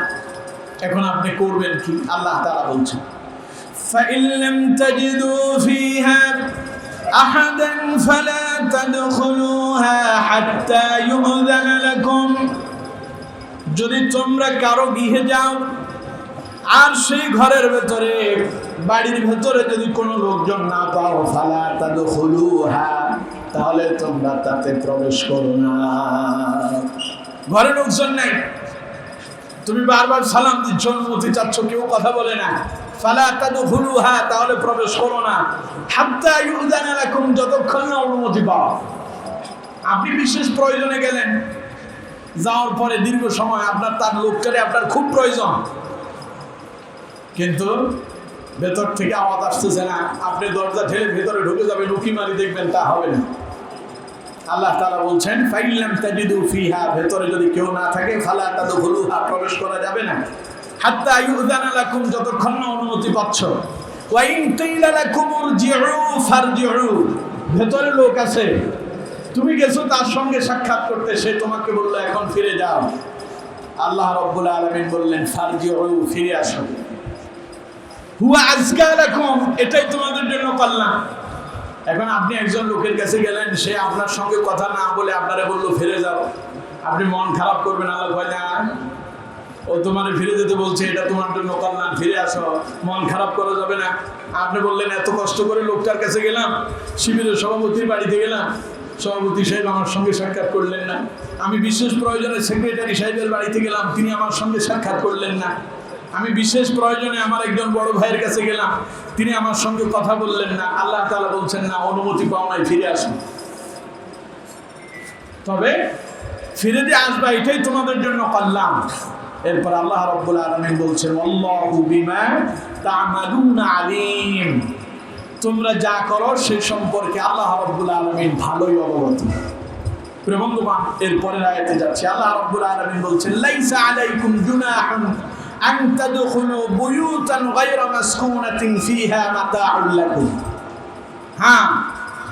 Speaker 1: এখন আপনি করবেন কি? আল্লাহ তাআলা বলছেন, فَإِن لَّمْ تَجِدُوا فِيهَا أَحَدًا فَلَا تَدْخُلُوهَا حَتَّى يُؤْذَنَ لَكُمْ। যদি তোমরা কারো গৃহে যাও আর সেই ঘরের ভেতরে, বাড়ির ভেতরে যদি কোনো লোকজন না পাও, ফালা তাদখুলুহা, তাহলে তোমরা তাতে প্রবেশ করো না। ঘরে লোকজন নেই, তুমি বারবার সালাম দিচ্ছ, অনুমতি চাচ্ছ, কেউ কথা বলে না। ফালা তাদখুলুহা, তাহলে প্রবেশ করো না। হাত্তা ইউযানা লাকুম, যতক্ষণ না অনুমতি পাও। আপনি বিশেষ প্রয়োজনে গেলেন, যাওয়ার পরে দীর্ঘ সময় আপনার তার লোকটারে আপনার খুব প্রয়োজন, কিন্তু ভেতর থেকে আওয়াজ আসতেছে না। আপনি দরজা ঠেলে ভেতরে ঢুকে যাবেন, উকি মারি দেখবেন, তা হবে না। আল্লাহ তাআলা বলছেন, ফাইন লাম তাজিদু ফিহা, ভেতরে যদি কেউ না থাকে, ফালা তাদখুলুহা, প্রবেশ করা যাবে না। হাত্তা ইউযানা লাকুম, যতক্ষণ না অনুমতি পাচ্ছ। ওয়া ইন কিলা লাকুম ইরজিউ ফারজিউ, ভেতরে লোক আছে, তুমি গেছো তার সঙ্গে সাক্ষাৎ করতে, সে তোমাকে বললো এখন ফিরে যাও। আল্লাহ রাব্বুল আলামিন বললেন, ফারজিউ, ফিরে আসো। হুয়া আযকা লাকুম, এটাই তোমাদের জন্য কল্যাণ। এখন আপনি একজন লোকের কাছে গেলেন, সে আপনার সঙ্গে কথা না বলে আপনারে বললো ফিরে যাও, আপনি মন খারাপ করবেন? আল্লাহ কয় না, ও তোমার ফিরে যেতে বলছে, এটা তোমার জন্য কল্যাণ, ফিরে আসো, মন খারাপ করা যাবে না। আপনি বললেন এত কষ্ট করে লোকটার কাছে গেলাম, শিবিরের সভাপতির বাড়িতে গেলাম, সভাপতি সাহেব আমার সঙ্গে সাক্ষাৎ করলেন না। আমি বিশেষ প্রয়োজনে সেক্রেটারি সাহেবের বাড়িতে গেলাম, তিনি আমার সঙ্গে সাক্ষাৎ করলেন না। আমি বিশেষ প্রয়োজনে আমার একজন বড় ভাইয়ের কাছে গেলাম, তিনি আমার সঙ্গে কথা বললেন না। আল্লাহ তাআলা বলছেন, না, অনুমতি পাও নাই, ফিরে আসো। তবে ফিরে দিয়ে আসবা, এটাই তোমাদের জন্য কল্যাণ। এরপর আল্লাহ রাব্বুল আলামিন বলছেন, আল্লাহু বিমা তা'মালুনা আলীম, তোমরা যা করো সে সম্পর্কে আল্লাহ রাব্বুল আলামিন ভালোই অবগত। প্রিয় বন্ধুগণ, এরপরের আয়াতে যাচ্ছি। আল্লাহ রাব্বুল আলামিন বলছেন, লাইসা আলাইকুম জুনাহুন আন তাদখুলু বুয়ুতান গায়রা মাসকুনাতিন ফিহা মাতাউল লাকুম। হ্যাঁ,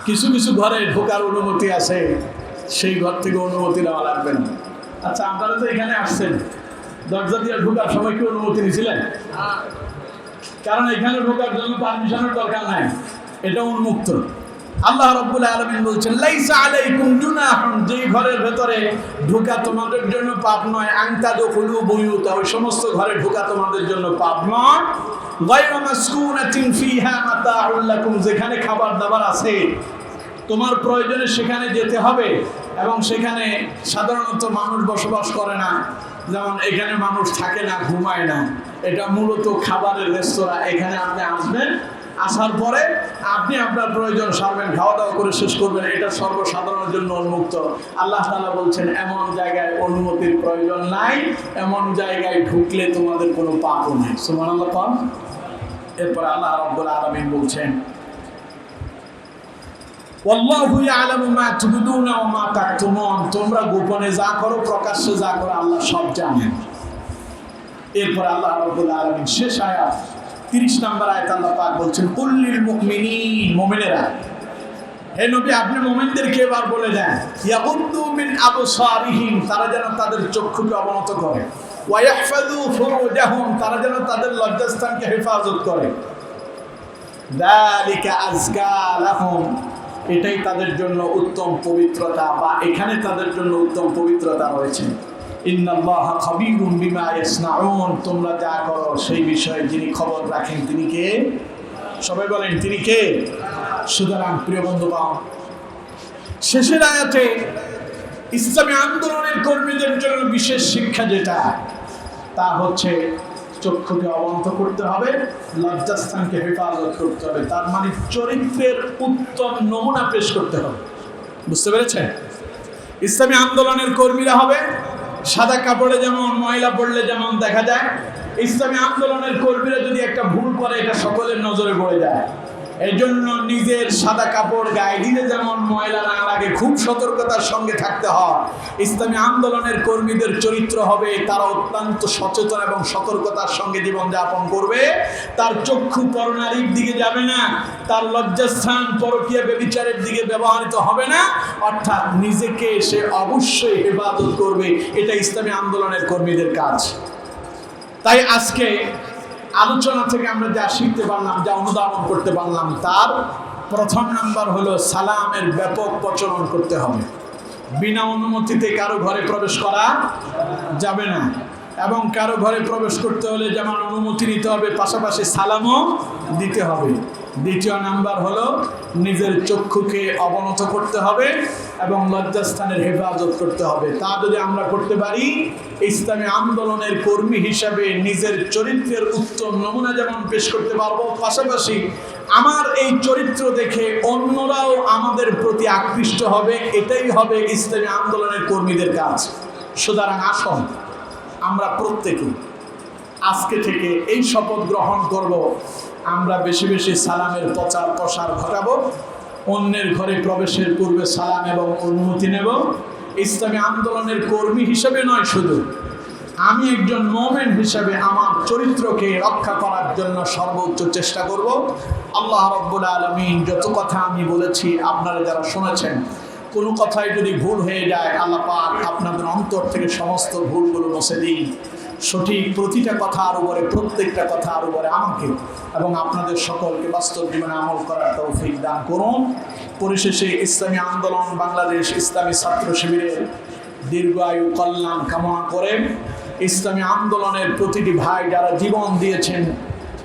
Speaker 1: কিছু কিছু ঘরে ঢোকার অনুমতি আছে, সেই ঘর থেকে অনুমতি নেওয়া লাগবে না। আচ্ছা, আপনারা তো এখানে আসছেন, দরজা দিয়ে ঢোকার সময় কি অনুমতি নিয়েছিলেন? কারণ এখানে ঢোকার জন্য পারমিশনের দরকার নাই, এটা উন্মুক্ত। আল্লাহ রাব্বুল আলামিন বলছেন, লাইসা আলাইকুম জুনাহুন, যেই ঘরের ভেতরে ঢোকা তোমাদের জন্য পাপ নয়, আন তাদখুলু বুয়ুতা, ওই সমস্ত ঘরে ঢোকা তোমাদের জন্য পাপ নয়, গায়রা মাসকুনাতিন ফিহা মাতাউল লাকুম, যেখানে খাবার দাবার আছে, তোমার প্রয়োজনে সেখানে যেতে হবে, এবং সেখানে সাধারণত মানুষ বসবাস করে না। যেমন এখানে মানুষ থাকে না, ঘুমায় না, এটা মূলত খাবারের রেস্তোরাঁ। এখানে আপনি আসবেন, আসার পরে আপনি আপনার প্রয়োজন সারবেন, খাওয়া দাওয়া করে শেষ করবেন, এটা সর্বসাধারণের জন্য উন্মুক্ত। আল্লাহ তাআলা বলছেন, এমন জায়গায় অনুমতির প্রয়োজন নাই, এমন জায়গায় ঢুকলে তোমাদের কোনো পাপও নেই। সুবহানাল্লাহ। পাপ। এরপর আল্লাহ রাব্বুল আলামিন বলছেন, ওয়াল্লাহু ইয়ালামু মা তুবদুনা ওয়া মা তাকতুমুন, তোমরা গোপনে যা করো, প্রকাশ্যে যা করো, আল্লাহ সব জানেন। এরপর আল্লাহ রাব্বুল আলামিন শেষ আয়াত 30 নম্বর আয়াত আল্লাহ পাক বলছেন, কুল্লিল মুমিনিন, মুমিনেরা, হে নবী আপনি মুমিনদেরকে এবার বলে দেন, ইয়াগুদ্দু মিন আবসারিহিম, তারা যেন তাদের চক্ষুকে অবনত করে, ওয়া ইয়াহফাযু ফুরুজাহুম, তারা যেন তাদের লজ্জাস্থানকে হেফাজত করে, যালিকা আযকা লাহুম, এটাই তাদের জন্য উত্তম পবিত্রতা, বা এখানে তাদের জন্য উত্তম পবিত্রতা রয়েছে। ইন্নাল্লাহা খাবীরুম বিমা ইয়াসনাউন, তোমরা যা করো সেই বিষয়ে যিনি খবর রাখেন তিনি কে? সবাই বলেন তিনি কে? সুতরাং প্রিয় বন্ধুগণ, শেষের আয়াতে ইসলামী আন্দোলনের কর্মীদের জন্য বিশেষ শিক্ষা যেটা, তা হচ্ছে চক্ষুকে অবনত করতে হবে, লজ্জাস্থানকে হেফাজত করতে হবে। তার মানে চরিত্রের উত্তম নমুনা পেশ করতে হবে। বুঝতে পেরেছেন? ইসলামী আন্দোলনের কর্মীরা হবে সাদা কাপড়ে যেমন, ময়লা পড়লে যেমন দেখা যায়, ইসলামী আন্দোলনের কর্মীরা যদি একটা ভুল করে এটা সকলের নজরে পড়ে যায়। এই জন্য নিজের সাদা কাপড় গায়ে দিলে যেমন ময়লা না লাগে, খুব সতর্কতার সঙ্গে থাকতে হয়। ইসলামী আন্দোলনের কর্মীদের চরিত্র হবে তারা অত্যন্ত সচেতন এবং সতর্কতার সঙ্গে জীবনযাপন করবে। তার চক্ষু পরনারীর দিকে যাবে না, তার লজ্জাস্থান পরকীয়া ব্যভিচারের দিকে ব্যবহৃত হবে না, অর্থাৎ নিজেকে সে অবশ্যই হেফাজত করবে। এটা ইসলামী আন্দোলনের কর্মীদের কাজ। তাই আজকে আলোচনা থেকে আমরা যা শিখতে পারলাম, যা অনুধাবন করতে পারলাম, তার প্রথম নাম্বার হলো সালামের ব্যাপক প্রচলন করতে হবে। বিনা অনুমতিতে কারো ঘরে প্রবেশ করা যাবে না, এবং কারো ঘরে প্রবেশ করতে হলে যেমন অনুমতি নিতে হবে, পাশাপাশি সালামও দিতে হবে। দ্বিতীয় নাম্বার হলো নিজের চক্ষুকে অবনত করতে হবে এবং লজ্জাস্থানের হেফাজত করতে হবে। তা যদি আমরা করতে পারি, ইসলামী আন্দোলনের কর্মী হিসাবে নিজের চরিত্রের উত্তম নমুনা যেমন পেশ করতে পারবো, পাশাপাশি আমার এই চরিত্র দেখে অন্যরাও আমাদের প্রতি আকৃষ্ট হবে। এটাই হবে ইসলামী আন্দোলনের কর্মীদের কাজ। সুতরাং আসুন আমরা প্রত্যেকে আজকে থেকে এই শপথ গ্রহণ করব, আমরা বেশি বেশি সালামের প্রচার প্রসার ঘটাবো, অন্যের ঘরে প্রবেশের পূর্বে সালাম এবং অনুমতি নেব। ইসলামী আন্দোলনের কর্মী হিসেবে নয়, শুধু আমি একজন মুমিন হিসেবে আমার চরিত্রকে রক্ষা করার জন্য সর্বোচ্চ চেষ্টা করব। আল্লাহ রাব্বুল আলামিন যত কথা আমি বলেছি, আপনারা যারা শুনেছেন, কোনো কথায় যদি ভুল হয়ে যায়, আল্লাহ পাক আপনাদের অন্তর থেকে সমস্ত ভুলগুলো মুছে দিন। সঠিক প্রতিটা কথার উপরে, প্রত্যেকটা কথার উপরে আমাকে এবং আপনাদের সকলকে বাস্তব জীবনে আমল করার তৌফিক দান করুন। পরিশেষে ইসলামী আন্দোলন বাংলাদেশ ইসলামী ছাত্র শিবিরের দীর্ঘায়ু কল্যাণ কামনা করে, ইসলামী আন্দোলনের প্রতিটি ভাই যারা জীবন দিয়েছেন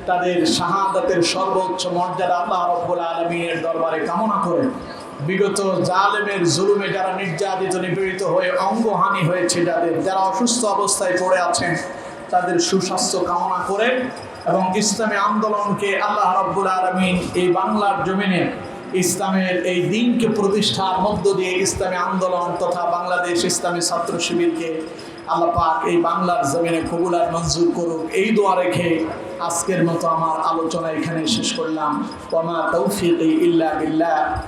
Speaker 1: তাদের শাহাদাতের সর্বোচ্চ মর্যাদা আল্লাহ রাব্বুল আলামিনের দরবারে কামনা করে, বিগত জালেমের জুলুমে যারা নির্যাতিত নিপীড়িত হয়ে অঙ্গহানি হয়েছে, যারা অসুস্থ অবস্থায় পড়ে আছেন, তাদের সুস্বাস্থ্য কামনা করে, এবং ইসলামী আন্দোলনকে আল্লাহ রাব্বুল আলামিন এই বাংলার জমিনে ইসলামের এই দিনকে প্রতিষ্ঠার মধ্য দিয়ে ইসলামী আন্দোলন তথা বাংলাদেশ ইসলামী ছাত্র শিবিরকে আল্লাহ পাক এই বাংলার জমিনে কবুল আর মঞ্জুর করুক, এই দোয়া রেখে আজকের মতো আমার আলোচনা এখানে শেষ করলাম। ওয়া মা তাওফীকি ইল্লা বিল্লাহ।